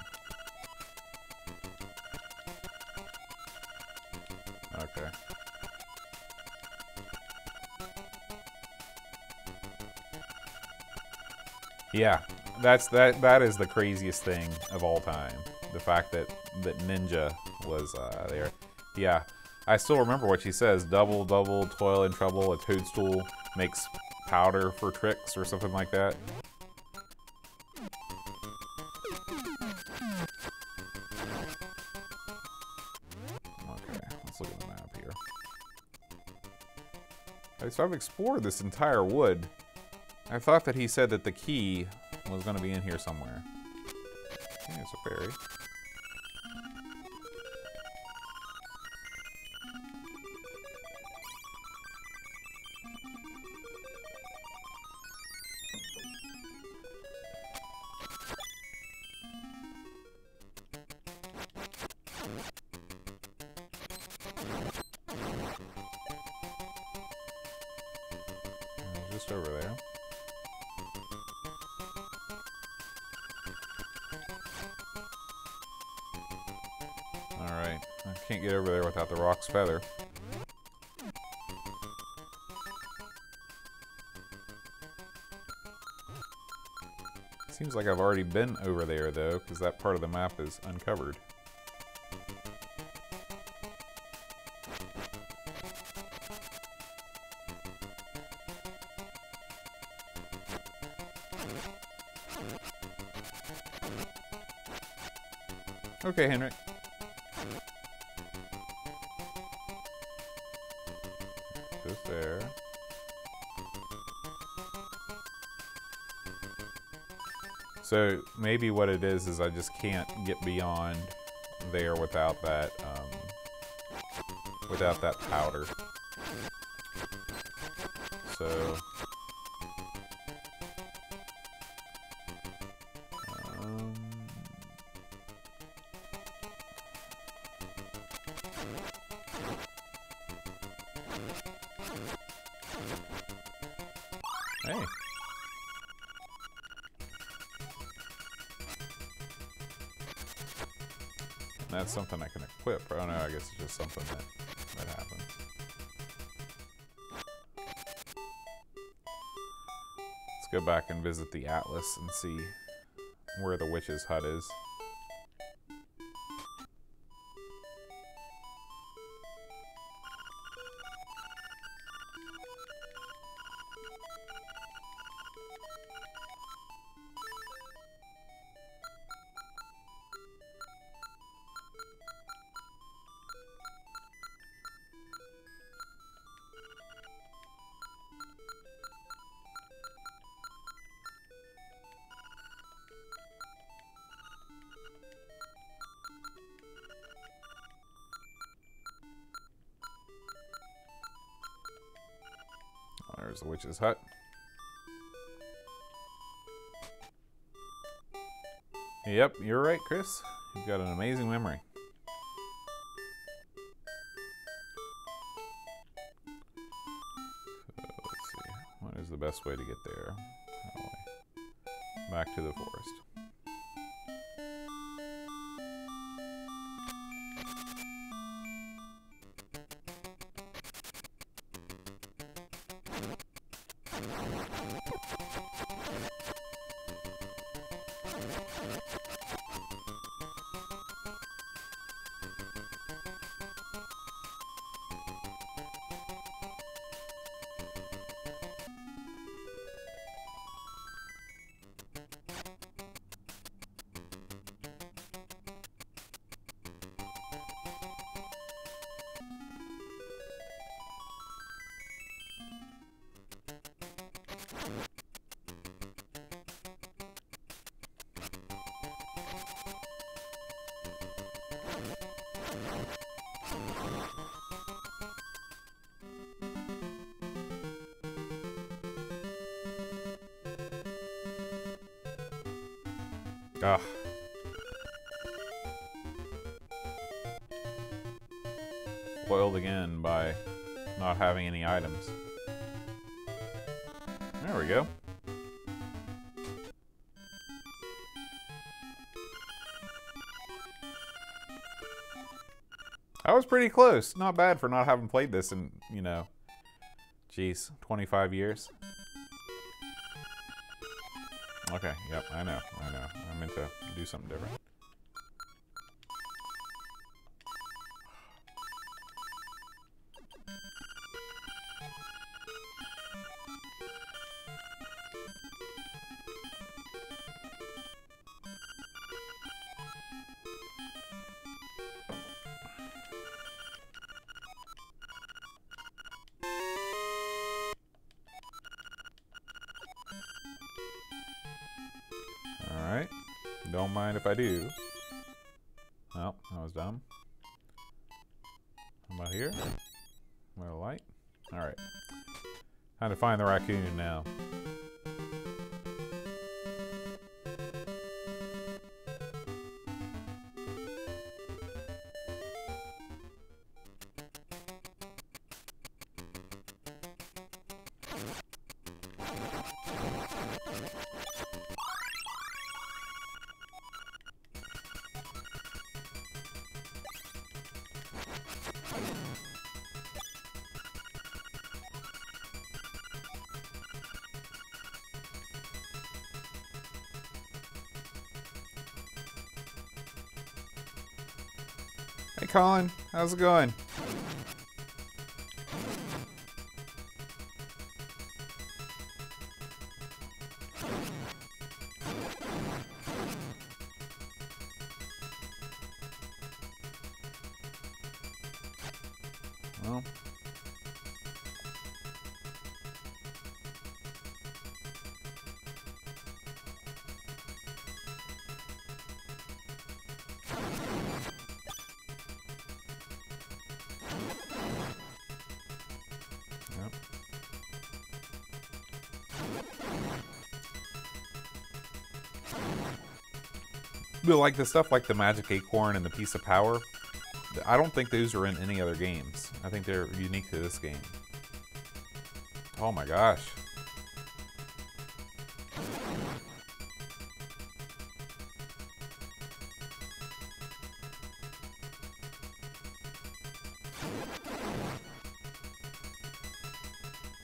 Okay. Yeah, that is the craziest thing of all time. The fact that Ninja was there. Yeah, I still remember what she says. Double, double, toil and trouble. A toadstool makes powder for tricks or something like that. Okay, let's look at the map here. Okay, so I've explored this entire wood. I thought that he said that the key was going to be in here somewhere. Okay, it's a fairy. Just over there. Alright, I can't get over there without the rock's feather. Seems like I've already been over there though, because that part of the map is uncovered. Okay, Henrik. Just there. So maybe what it is I just can't get beyond there without that powder. So hey. That's something I can equip. Oh no, I guess it's just something that happened. Let's go back and visit the atlas and see where the witch's hut is. There's the witch's hut. Yep, you're right, Chris. You've got an amazing memory. So let's see. What is the best way to get there? Back to the forest. Ugh. Spoiled again by not having any items. There we go. I was pretty close. Not bad for not having played this in, you know, geez, 25 years. Okay, yep, I know. I meant to do something different. Alright. Don't mind if I do. Oh, that was dumb. How about here? A little light. Alright. Time to find the raccoon now. Hey Colin, how's it going? Well, yep. But like the stuff like the magic acorn and the piece of power, I don't think those are in any other games. I think they're unique to this game. Oh my gosh.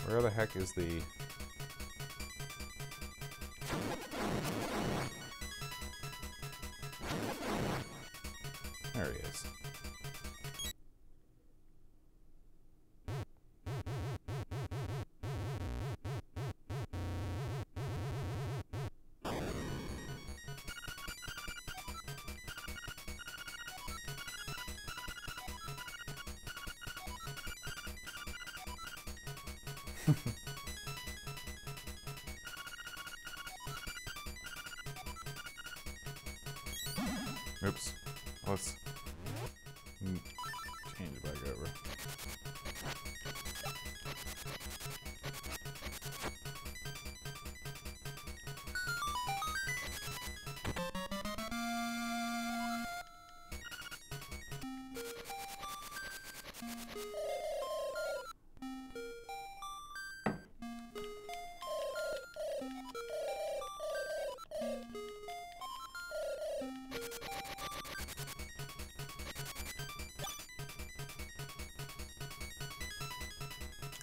Where the heck is the... There he is. Oops. Let's change it back over.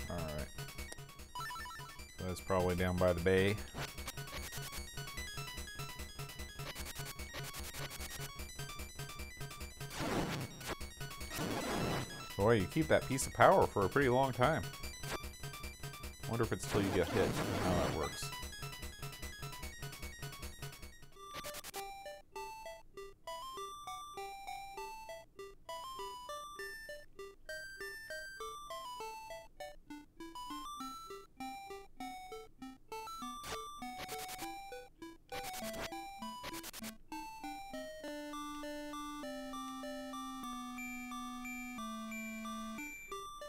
Alright. So that's probably down by the bay. Boy, you keep that piece of power for a pretty long time. Wonder if it's till you get hit. How that works.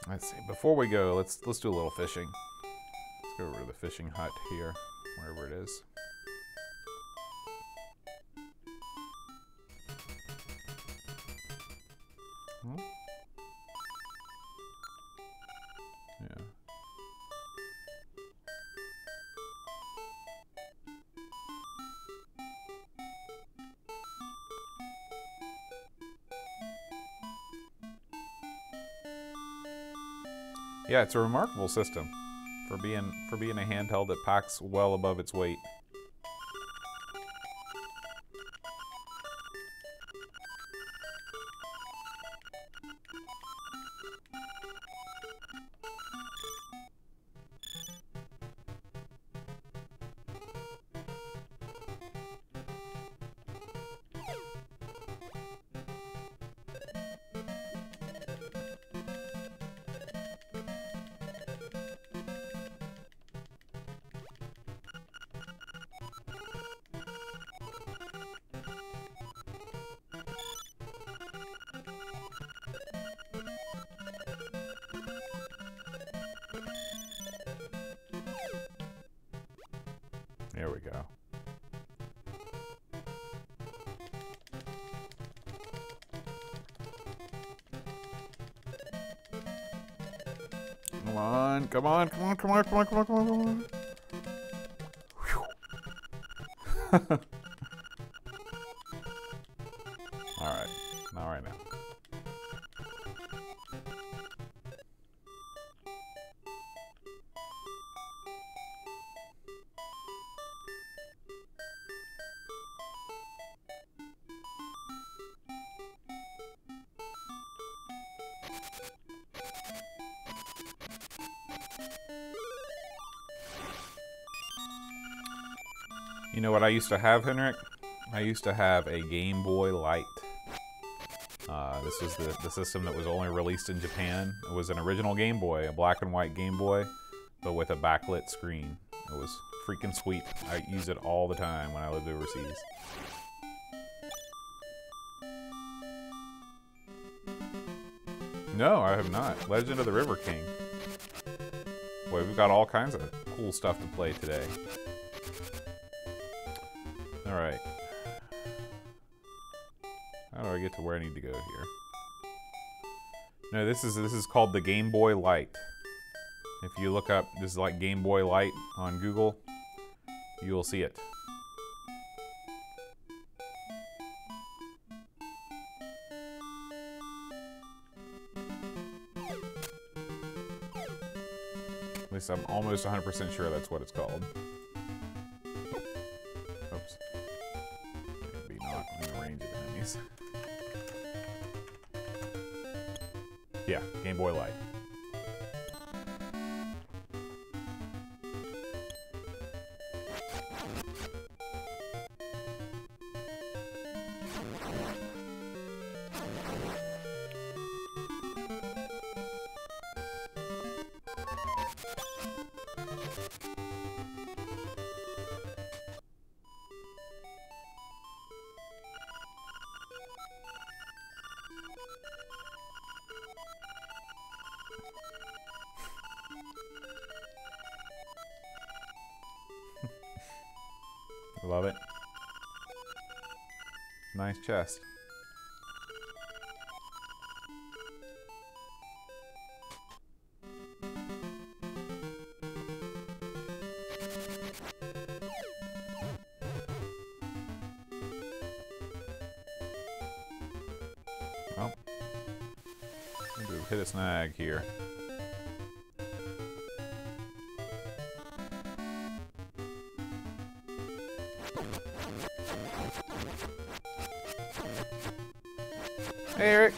Let's see. Before we go, let's do a little fishing. Let's go over to the fishing hut here, wherever it is. Yeah, it's a remarkable system for being a handheld that packs well above its weight. There we go. Come on, come on, come on, come on, come on, come on, come on, come on. Alright, not right now. You know what I used to have, Henrik? I used to have a Game Boy Light. This was the system that was only released in Japan. It was an original Game Boy, a black and white Game Boy, but with a backlit screen. It was freaking sweet. I used it all the time when I lived overseas. No, I have not. Legend of the River King. Boy, we've got all kinds of cool stuff to play today. Alright. How do I get to where I need to go here? No, this is called the Game Boy Light. If you look up, this is like Game Boy Light on Google, you will see it. At least I'm almost 100% sure that's what it's called. Oops. Maybe not in the range of enemies. Yeah, Game Boy Light. Love it. Nice chest. Well, hit a snag here. Hey Eric,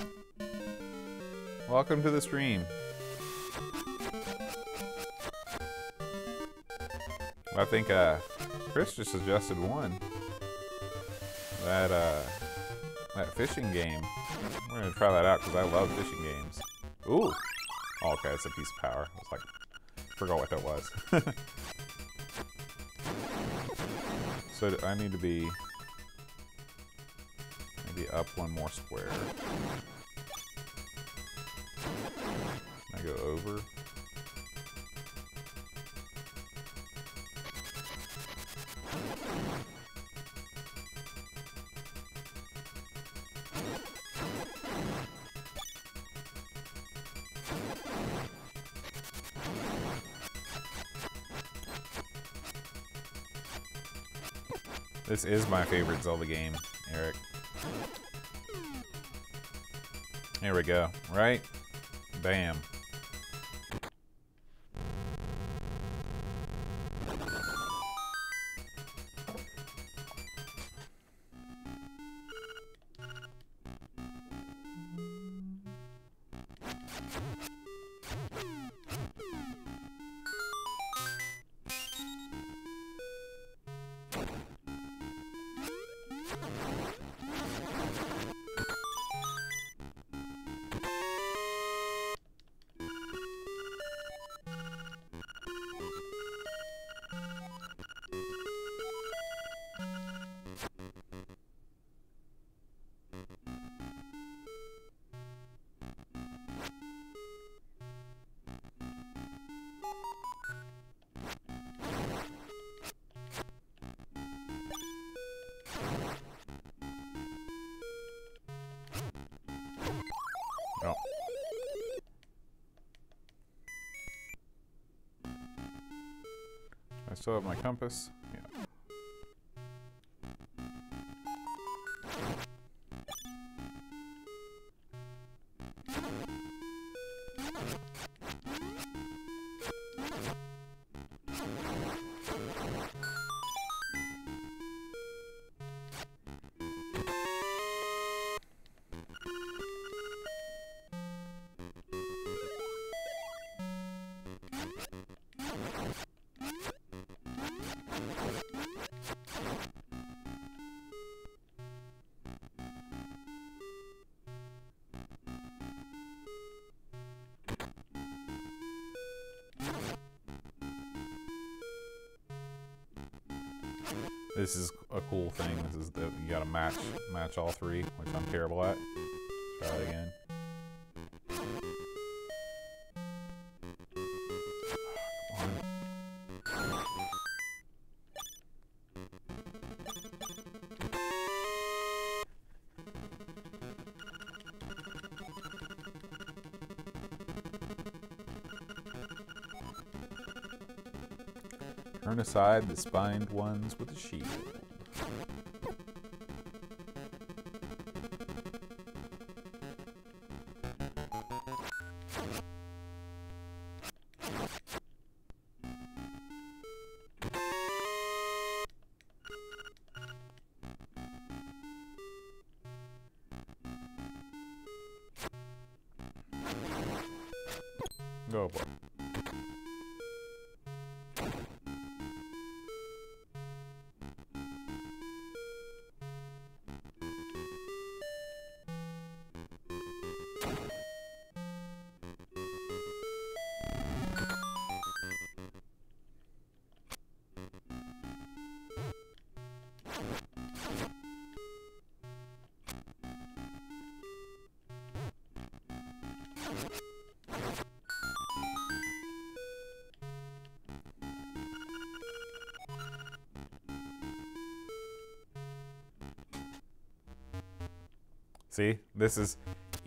welcome to the stream. I think Chris just suggested one. That fishing game. We're gonna try that out because I love fishing games. Ooh. Oh, okay, it's a piece of power. I was like, forgot what that was. So I need to be maybe up one more square. Can I go over? This is my favorite Zelda game, Eric. Here we go, right? Bam. Oh. I still have my compass. Yeah. This is a cool thing. This is the you gotta match all three, which I'm terrible at. Try it again. Turn aside the spined ones with a shield. Oh boy. See, this is,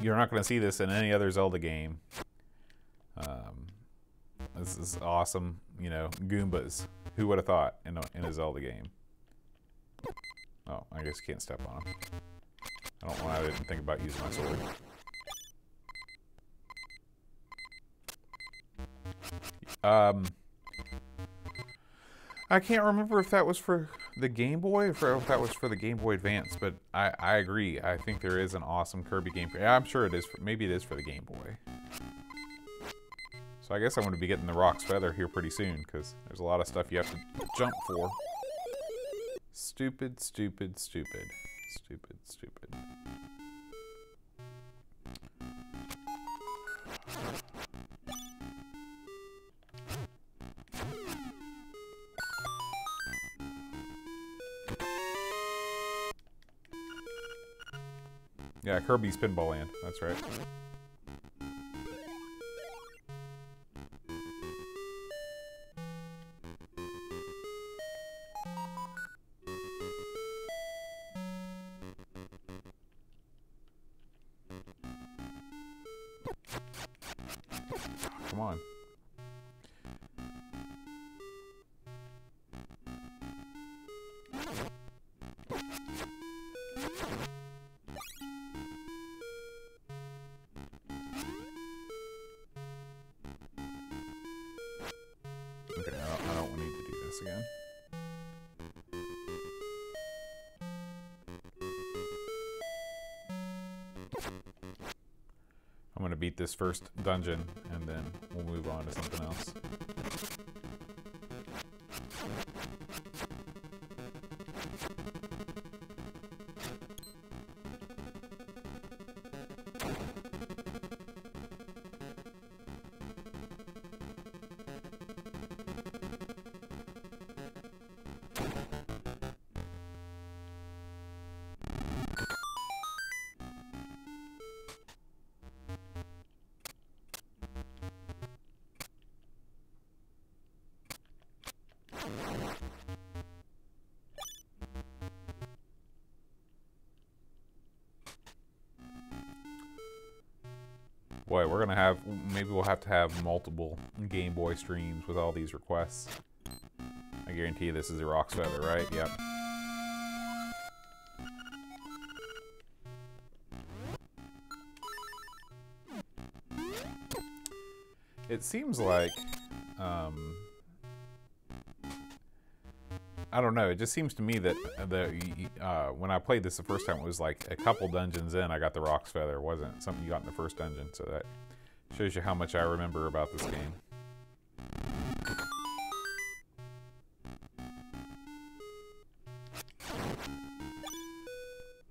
you're not going to see this in any other Zelda game. This is awesome, you know, Goombas. Who would have thought in a Zelda game? Oh, I guess you can't step on them. I didn't think about using my sword. I can't remember if that was for the Game Boy or if that was for the Game Boy Advance, but I agree. I think there is an awesome Kirby game. I'm sure it is. Maybe it is for the Game Boy. So I guess I'm going to be getting the Rock's Feather here pretty soon, because there's a lot of stuff you have to jump for. Stupid, stupid, stupid. Stupid, stupid. Yeah, Kirby's Pinball Land. That's right. Come on. Okay, I don't need to do this again. I'm gonna beat this first dungeon, and then we'll move on to something else. Boy, we're gonna have, maybe we'll have to have multiple Game Boy streams with all these requests. I guarantee you this is a Rock's Feather, right? Yep. It seems like, I don't know, it just seems to me that when I played this the first time, it was like a couple dungeons in, I got the Rock's Feather. It wasn't something you got in the first dungeon, so that shows you how much I remember about this game.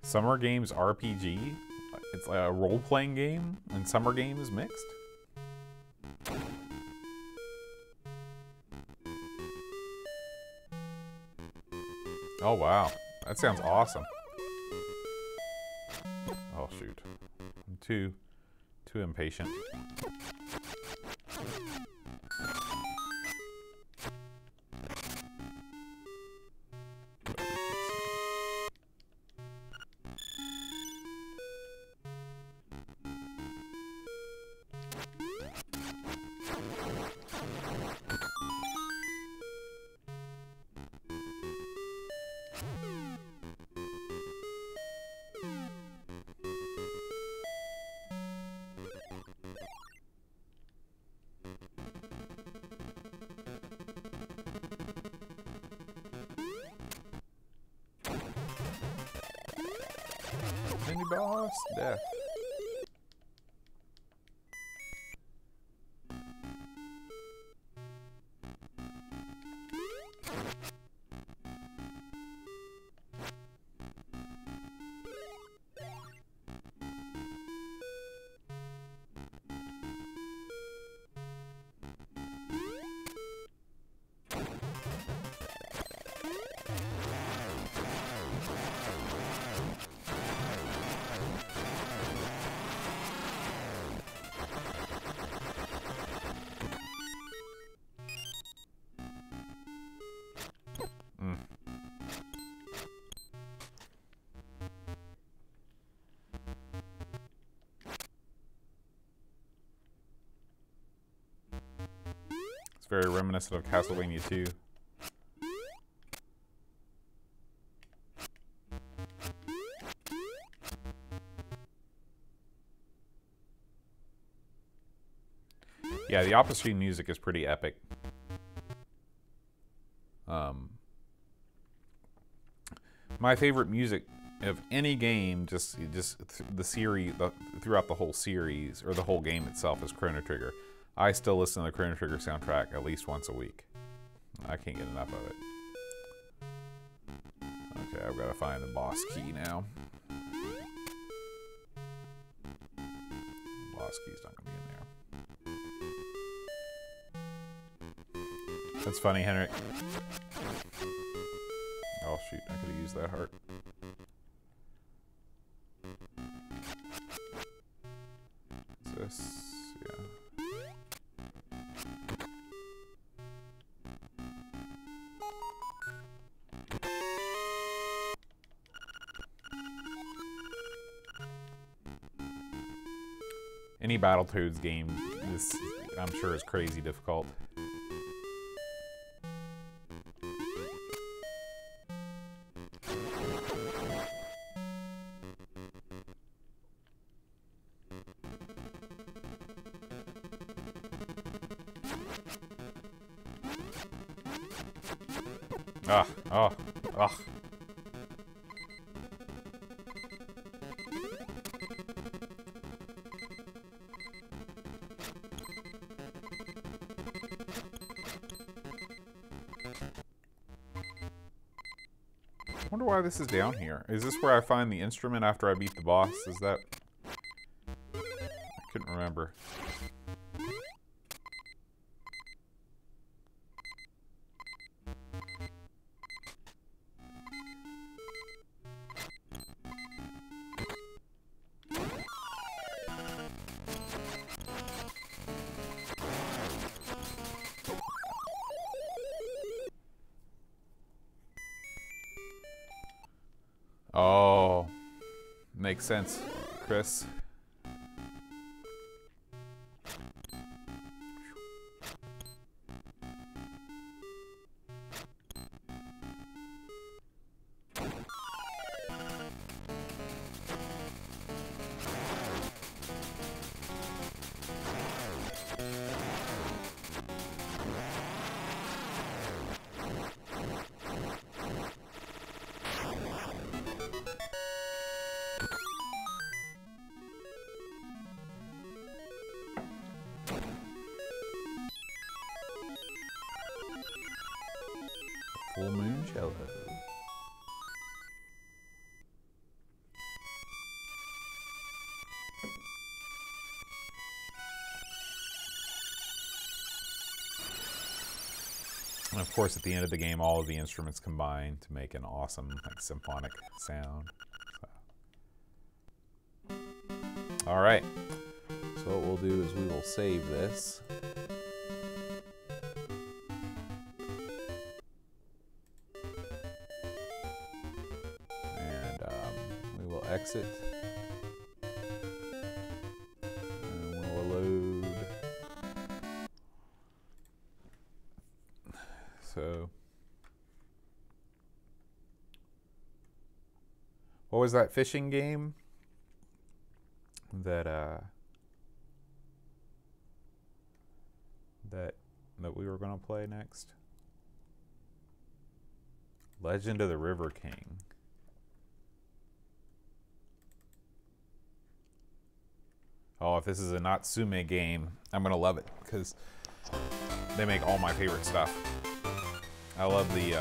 Summer Games RPG? It's like a role-playing game, and Summer Game is mixed? Oh wow, that sounds awesome. Oh shoot, I'm too impatient. Mini boss death. Very reminiscent of Castlevania 2. Yeah, the off-screen music is pretty epic. My favorite music of any game, just the series, throughout the whole series or the whole game itself, is Chrono Trigger. I still listen to the Chrono Trigger soundtrack at least once a week. I can't get enough of it. Okay, I've got to find the boss key now. Boss key's not going to be in there. That's funny, Henrik. Oh shoot, I could have used that heart. What's this? Yeah. Any Battletoads game, this I'm sure is crazy difficult. Ugh. I wonder why this is down here. Is this where I find the instrument after I beat the boss? Is that... I couldn't remember. Oh, makes sense, Chris. Full Moon Jello. And of course, at the end of the game, all of the instruments combine to make an awesome, like, symphonic sound. So. All right. So what we'll do is we will save this. Exit, and we'll load. So, what was that fishing game that that we were going to play next? Legend of the River King. Oh, if this is a Natsume game, I'm gonna love it because they make all my favorite stuff. I love the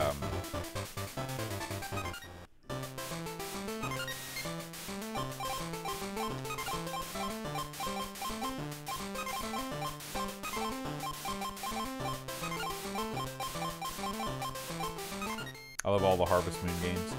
I love all the Harvest Moon games.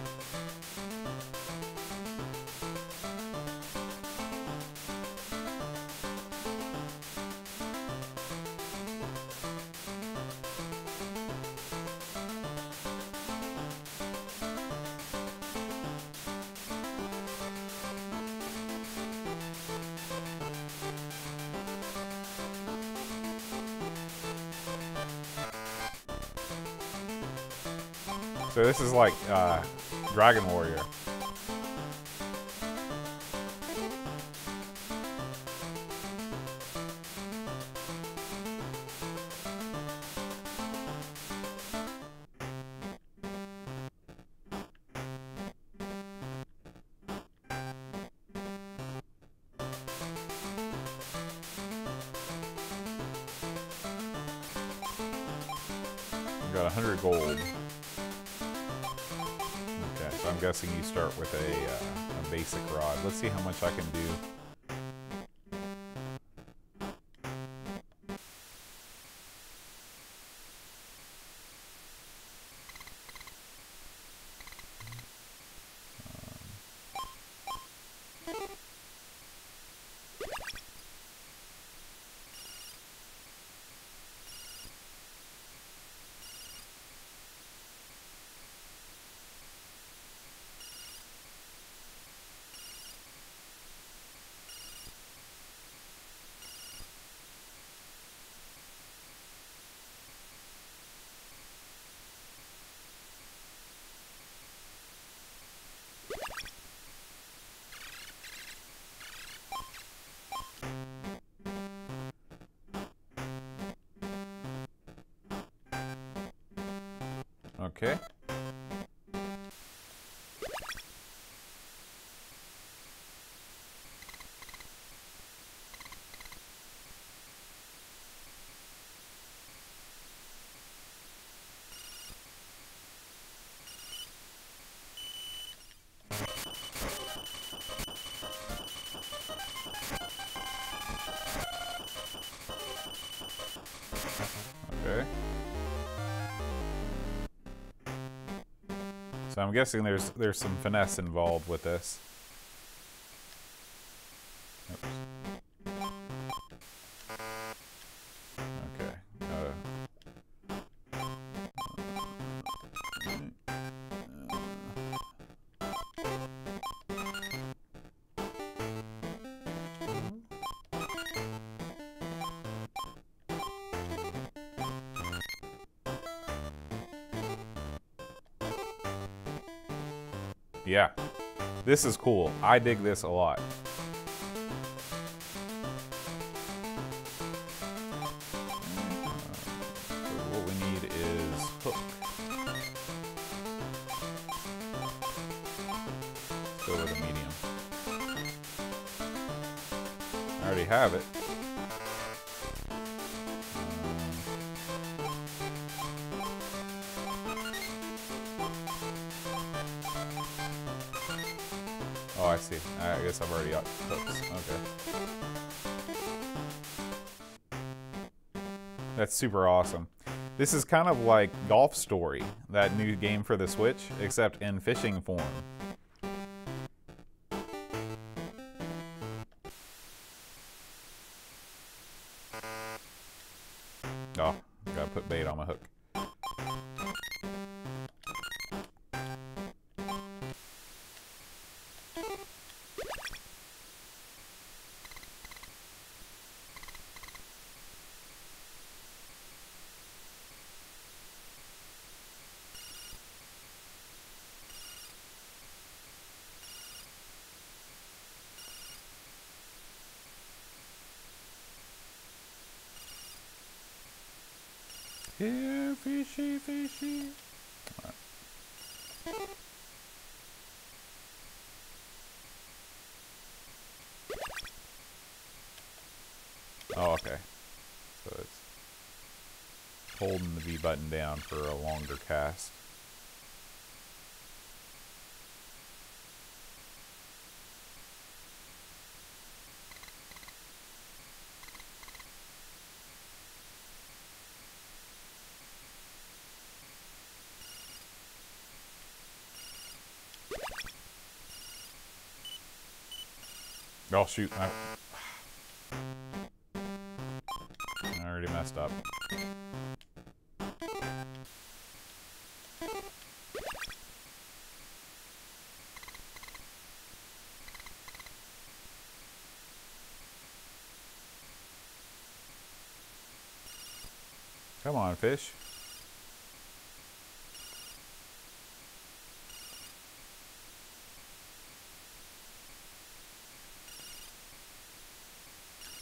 So this is like Dragon Warrior. Got 100 gold. So I'm guessing you start with a basic rod. Let's see how much I can do. Okay. Okay. So I'm guessing there's some finesse involved with this. Oops. Okay. Yeah. This is cool. I dig this a lot. So what we need is hook. Let's go with a medium. I already have it. Oh, I see. I guess I've already got hooks. Okay. That's super awesome. This is kind of like Golf Story, that new game for the Switch, except in fishing form. Oh, gotta put bait on my hook. Here, fishy, fishy. Right. Oh, okay. So it's holding the V button down for a longer cast. Oh shoot, I already messed up. Come on, fish.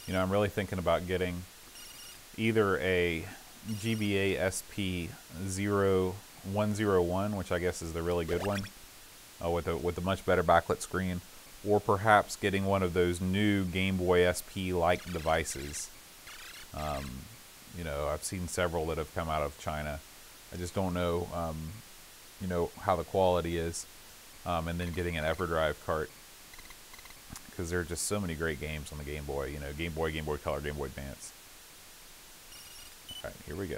You know, I'm really thinking about getting either a GBA SP 0101, which I guess is the really good one, with a much better backlit screen, or perhaps getting one of those new Game Boy SP-like devices. You know, I've seen several that have come out of China. I just don't know, you know, how the quality is, and then getting an EverDrive cart, because there are just so many great games on the Game Boy. You know, Game Boy Color, Game Boy Advance. All right, here we go.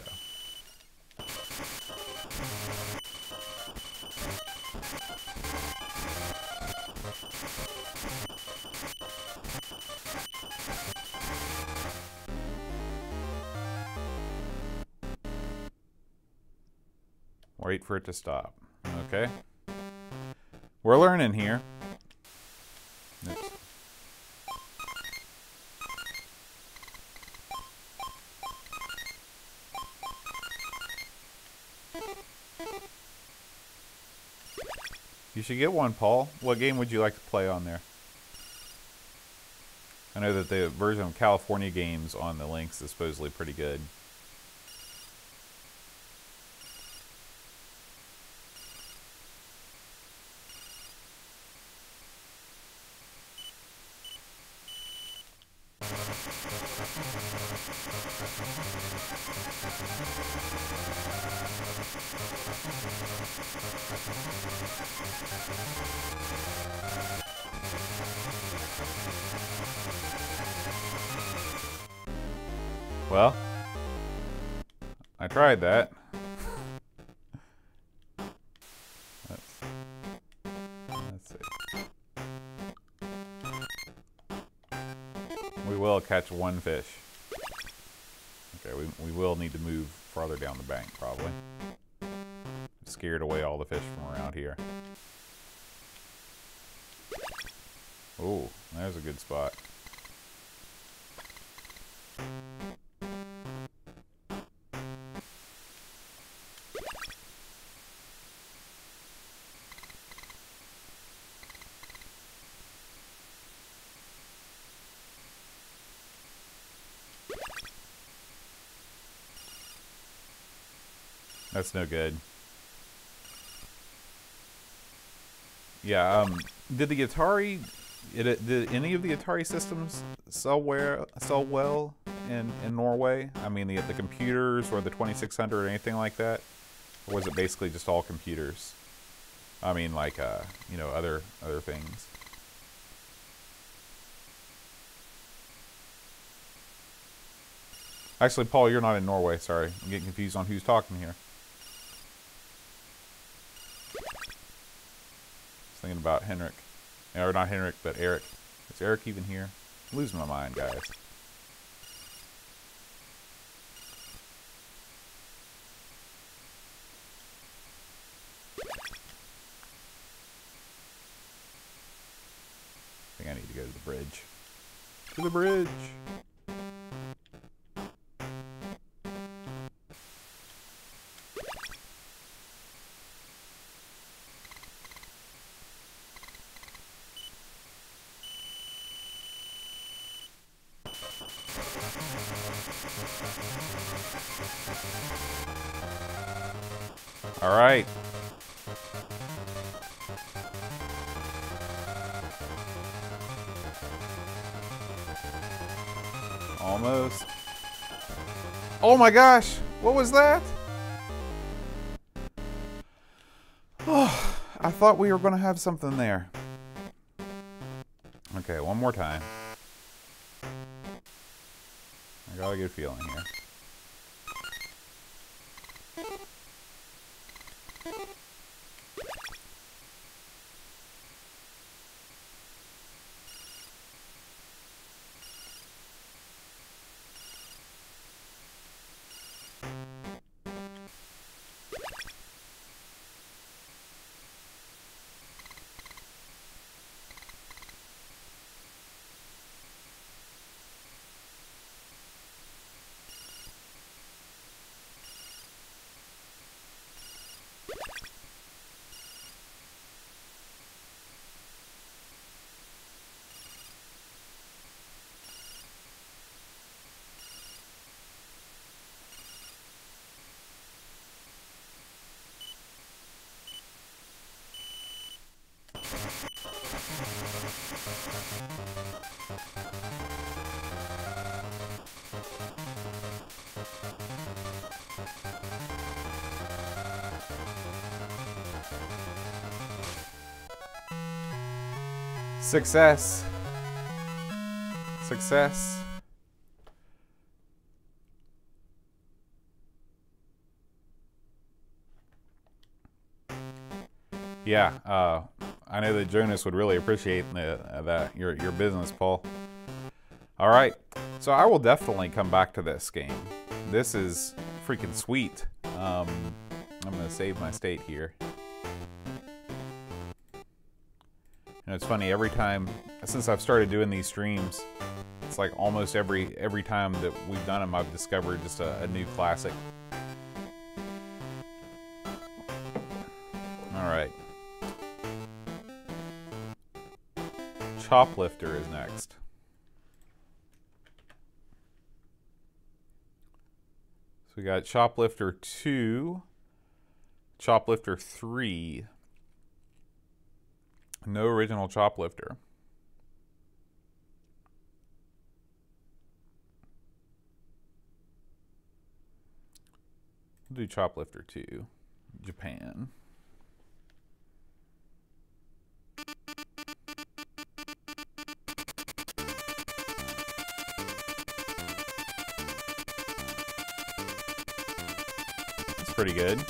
Wait for it to stop. Okay. We're learning here. Oops. You should get one, Paul. What game would you like to play on there? I know that the version of California Games on the links is supposedly pretty good. Well, I tried that. Let's see. We will catch one fish. Okay, we will need to move farther down the bank, probably. Scared away all the fish from around here. Ooh, there's a good spot. That's no good. Yeah, did the Atari... Did any of the Atari systems sell well in Norway? I mean, the computers or the 2600 or anything like that? Or was it basically just all computers? I mean, like, you know, other things. Actually, Paul, you're not in Norway. Sorry. I'm getting confused on who's talking here. Just thinking about Henrik. Or not Henrik, but Eric. Is Eric even here? I'm losing my mind, guys. I think I need to go to the bridge. To the bridge! All right. Almost. Oh my gosh! What was that? Oh, I thought we were going to have something there. Okay, one more time. I got a good feeling here. Success. Success. Yeah, I know that Jonas would really appreciate your business, Paul. All right, so I will definitely come back to this game. This is freaking sweet. I'm gonna save my state here. And it's funny, every time since I've started doing these streams, it's like almost every time that we've done them, I've discovered just a new classic. All right. Choplifter is next. So we got Choplifter II, Choplifter III. No original Choplifter. We'll do Choplifter II, Japan. That's pretty good.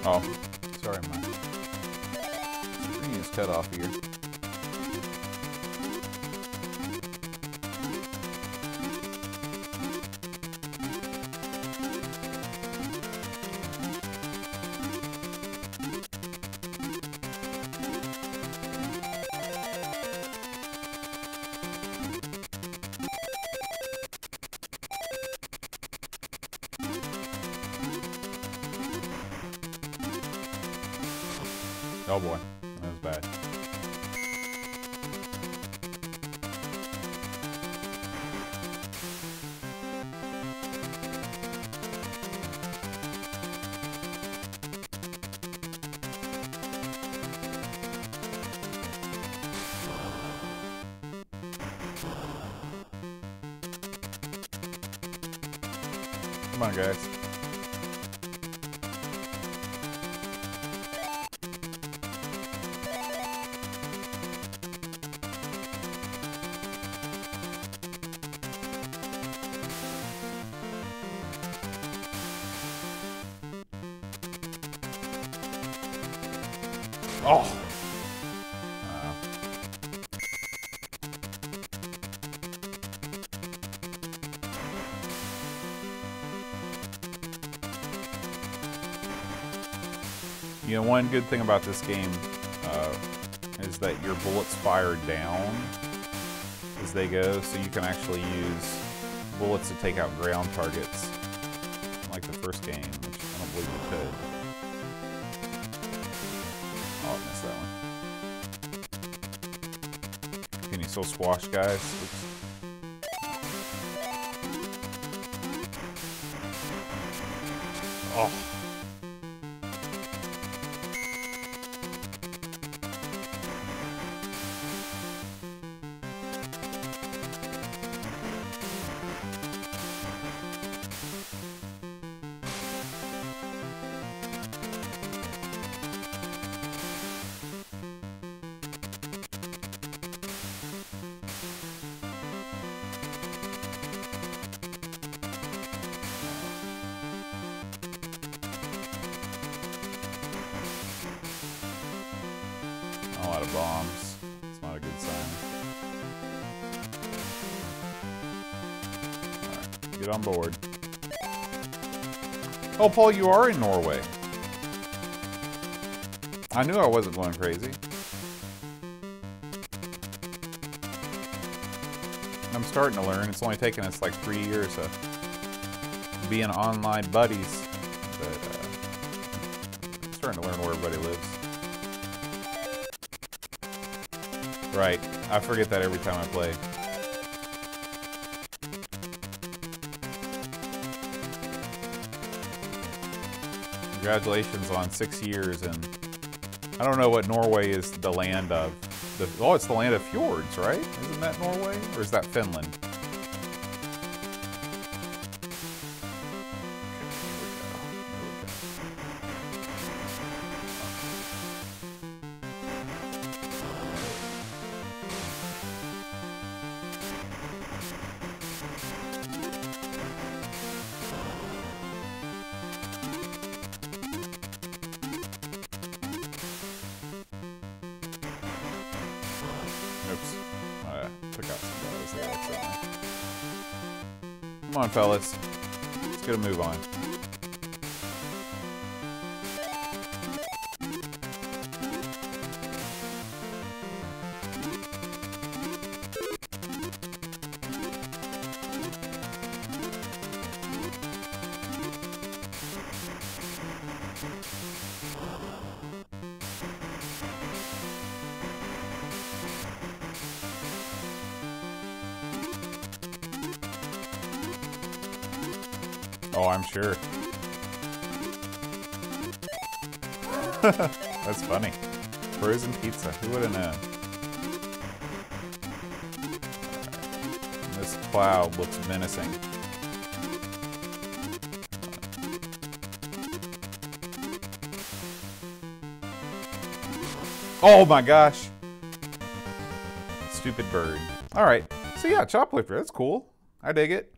Oh, sorry, my screen is cutoff here. Oh boy, that was bad. Come on, guys. Oh! You know, one good thing about this game is that your bullets fire down as they go, so you can actually use bullets to take out ground targets, like the first game, which I don't believe you could. Oh, I missed that one. Can you still squash guys? Oops. Oh. A lot of bombs. It's not a good sign. Alright, get on board. Oh, Paul, you are in Norway. I knew I wasn't going crazy. I'm starting to learn. It's only taken us like 3 years of being online buddies. But I'm starting to learn where everybody lives. Right. I forget that every time I play. Congratulations on 6 years, and I don't know what Norway is the land of. Oh, it's the land of fjords, right? Isn't that Norway? Or is that Finland? Oops. I took out some guys there accidentally. Come on, fellas. Let's get a move on. Oh, I'm sure. That's funny. Frozen pizza. Who would have known? Right. This cloud looks menacing. Oh my gosh. Stupid bird. Alright. So yeah, Choplifter. That's cool. I dig it.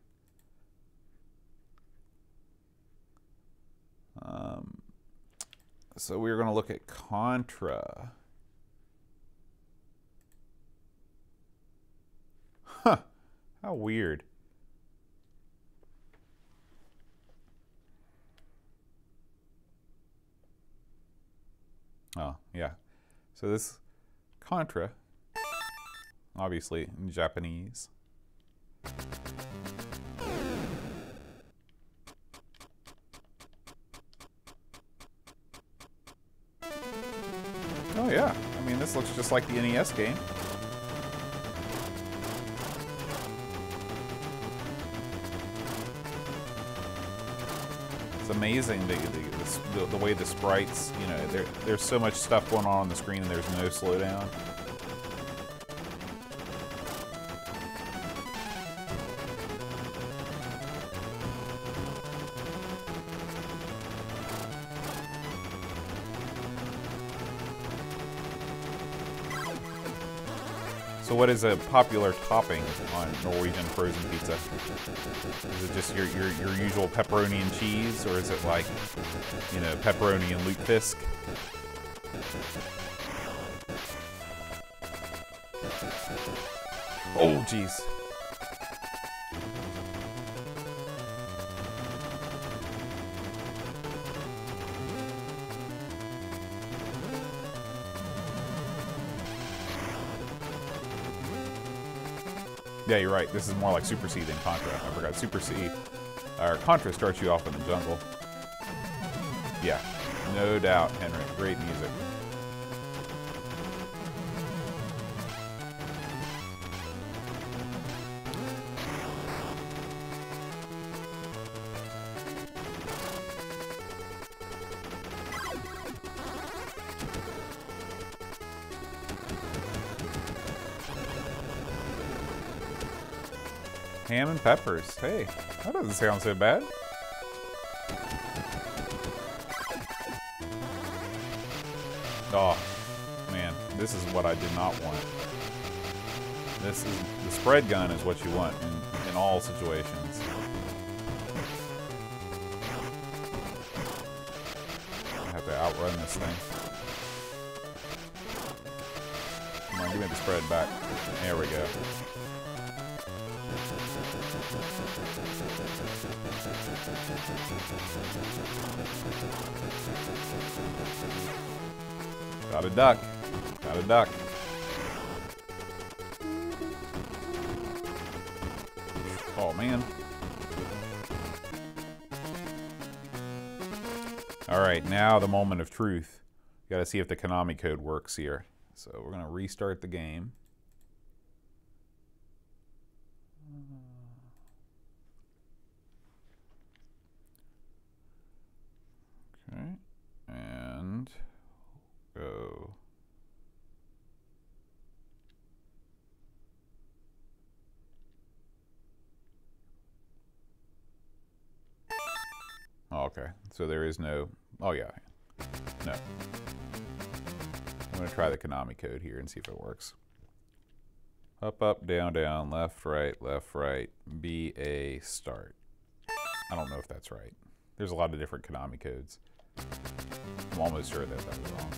So we're going to look at Contra. Huh. How weird. Oh, yeah. So this Contra, obviously in Japanese. Oh yeah, I mean this looks just like the NES game. It's amazing the way the sprites, you know, there's so much stuff going on the screen and there's no slowdown. So what is a popular topping on Norwegian frozen pizza? Is it just your usual pepperoni and cheese, or is it like, you know, pepperoni and lutefisk? Oh, jeez. Yeah, you're right. This is more like Super C than Contra. I forgot. Super C, or Contra starts you off in the jungle. Yeah, no doubt, Henry. Great music. Ham and peppers. Hey, that doesn't sound so bad. Oh, man, this is what I did not want. This is the spread gun is what you want in all situations. I have to outrun this thing. Come on, give me the spread back. There we go. Got a duck. Got a duck. Oh, man. Alright, now the moment of truth. You gotta see if the Konami code works here. So we're gonna restart the game. Okay, and go. Oh, okay, so there is no, oh yeah, no. I'm gonna try the Konami code here and see if it works. Up, up, down, down, left, right, B, A, start. I don't know if that's right. There's a lot of different Konami codes. I'm almost sure that that was wrong.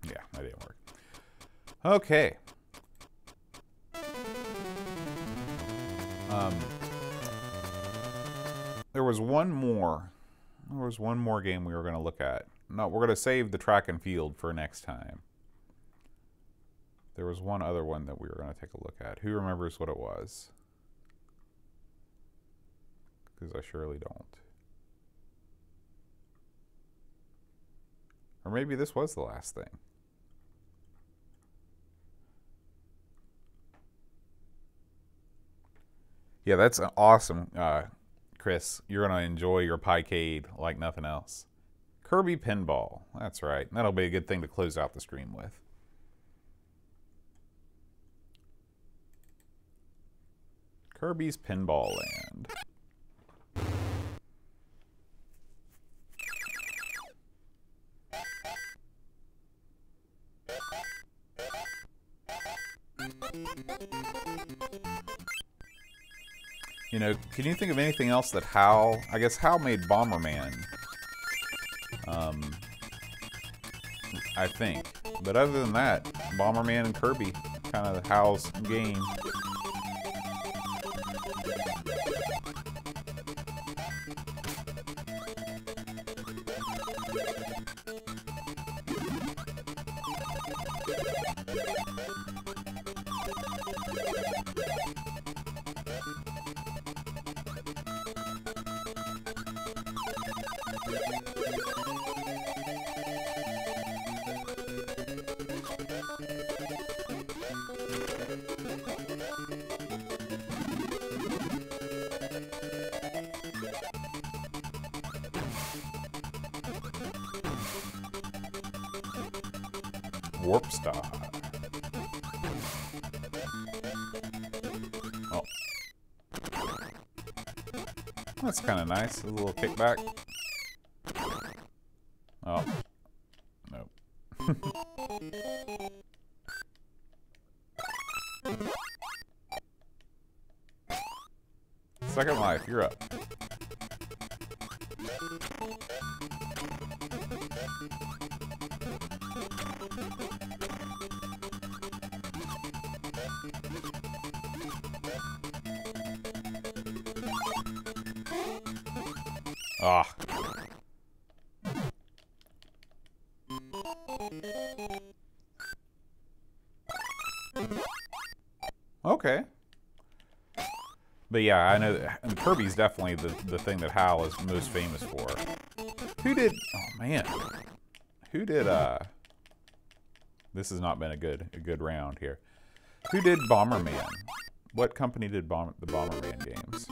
Yeah, that didn't work. Okay. There was one more. There was one more game we were going to look at. No, we're going to save the track and field for next time. There was one other one that we were going to take a look at. Who remembers what it was? Because I surely don't. Or maybe this was the last thing. Yeah, that's awesome, Chris. You're going to enjoy your Piecade like nothing else. Kirby Pinball. That's right. That'll be a good thing to close out the stream with. Kirby's Pinball Land. You know, can you think of anything else that Hal, I guess Hal made Bomberman. I think. But other than that, Bomberman and Kirby, kind of Hal's game. Warp Star. Oh. That's kind of nice. A little kickback. Oh. Nope. Second Life, you're up. Ah. Okay. But yeah, I know that, and Kirby's definitely the thing that Hal is most famous for. Who did, oh man. Who did, this has not been a good round here. Who did Bomberman? What company did the Bomberman games?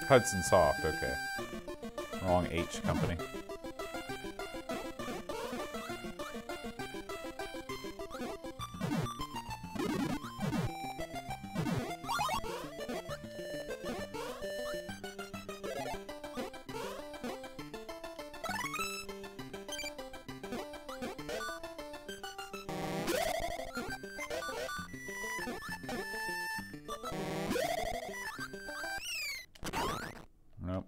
Hudson Soft, okay. Wrong H company. Nope.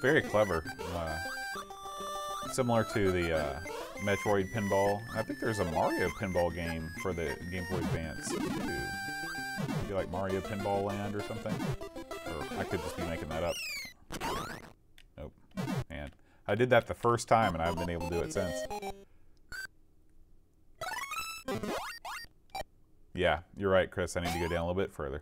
Very clever. Similar to the Metroid Pinball. I think there's a Mario Pinball game for the Game Boy Advance too. Maybe like Mario Pinball Land or something. Or I could just be making that up. Nope. Man. I did that the first time and I haven't been able to do it since. Yeah, you're right, Chris. I need to go down a little bit further.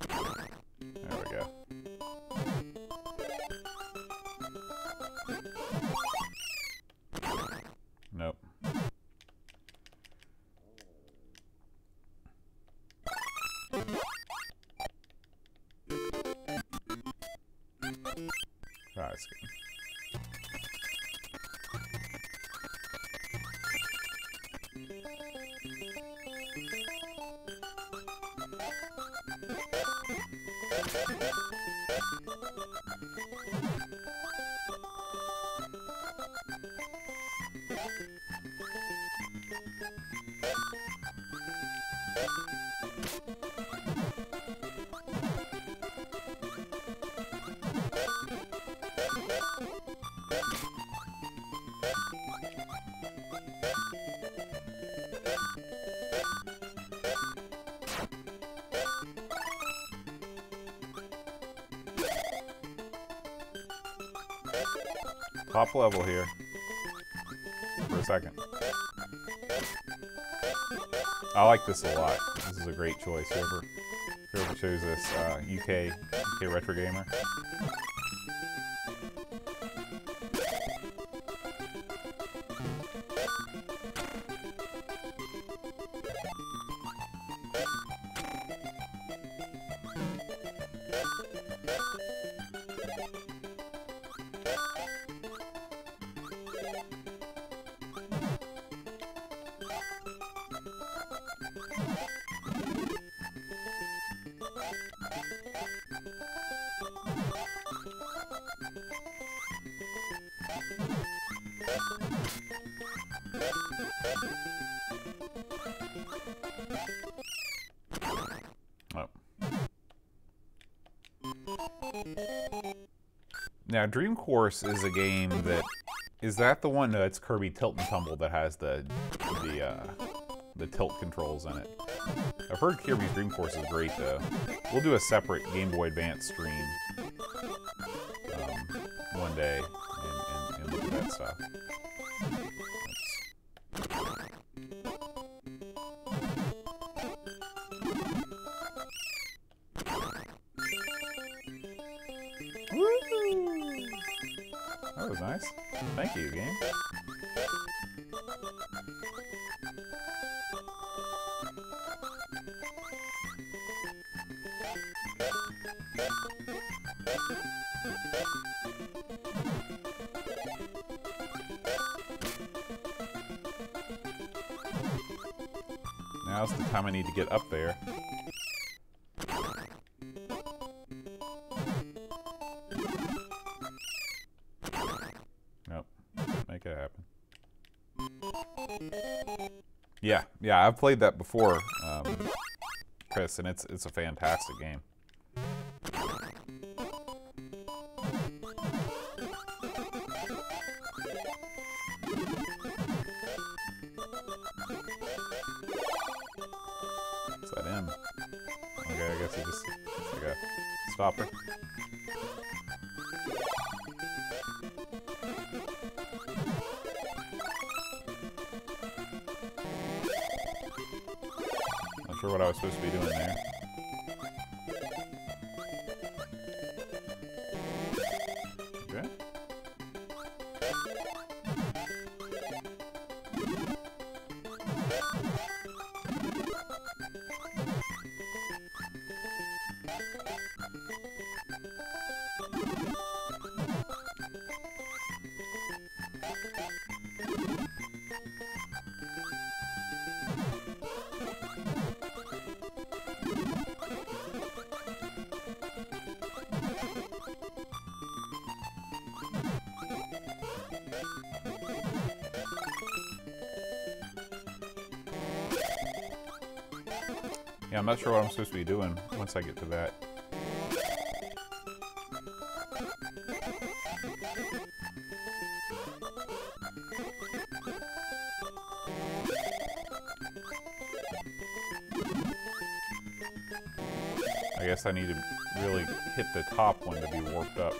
There we go. Nope. Try this again. Top level here for a second. I like this a lot. This is a great choice. Whoever chose this, UK Retro Gamer. Oh. Now, Dream Course is a game that is that the one? No, it's Kirby Tilt and Tumble that has the tilt controls in it. I've heard Kirby's Dream Course is great though. We'll do a separate Game Boy Advance stream one day and look at that stuff. That was nice. Thank you, game. Now's the time I need to get up there. Nope, make it happen. Yeah, I've played that before, Chris, and it's a fantastic game. Is that in? Okay, I guess it's like a stopper. Not sure what I was supposed to be doing there. Okay. Yeah, I'm not sure what I'm supposed to be doing once I get to that. I guess I need to really hit the top one to be warped up.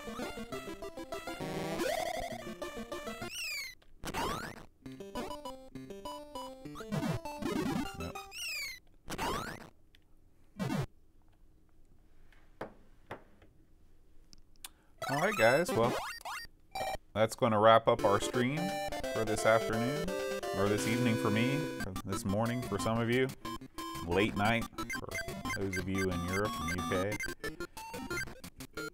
Alright guys, well, that's going to wrap up our stream for this afternoon, or this evening for me, or this morning for some of you, late night for those of you in Europe and UK.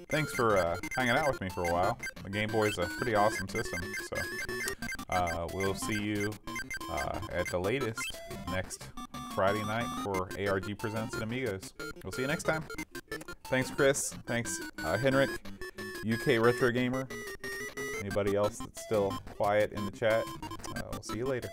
Thanks for hanging out with me for a while. The Game Boy is a pretty awesome system, so we'll see you at the latest next Friday night for ARG Presents and Amigos. We'll see you next time. Thanks Chris, thanks Henrik, UK Retro Gamer, anybody else that's still quiet in the chat. We'll see you later.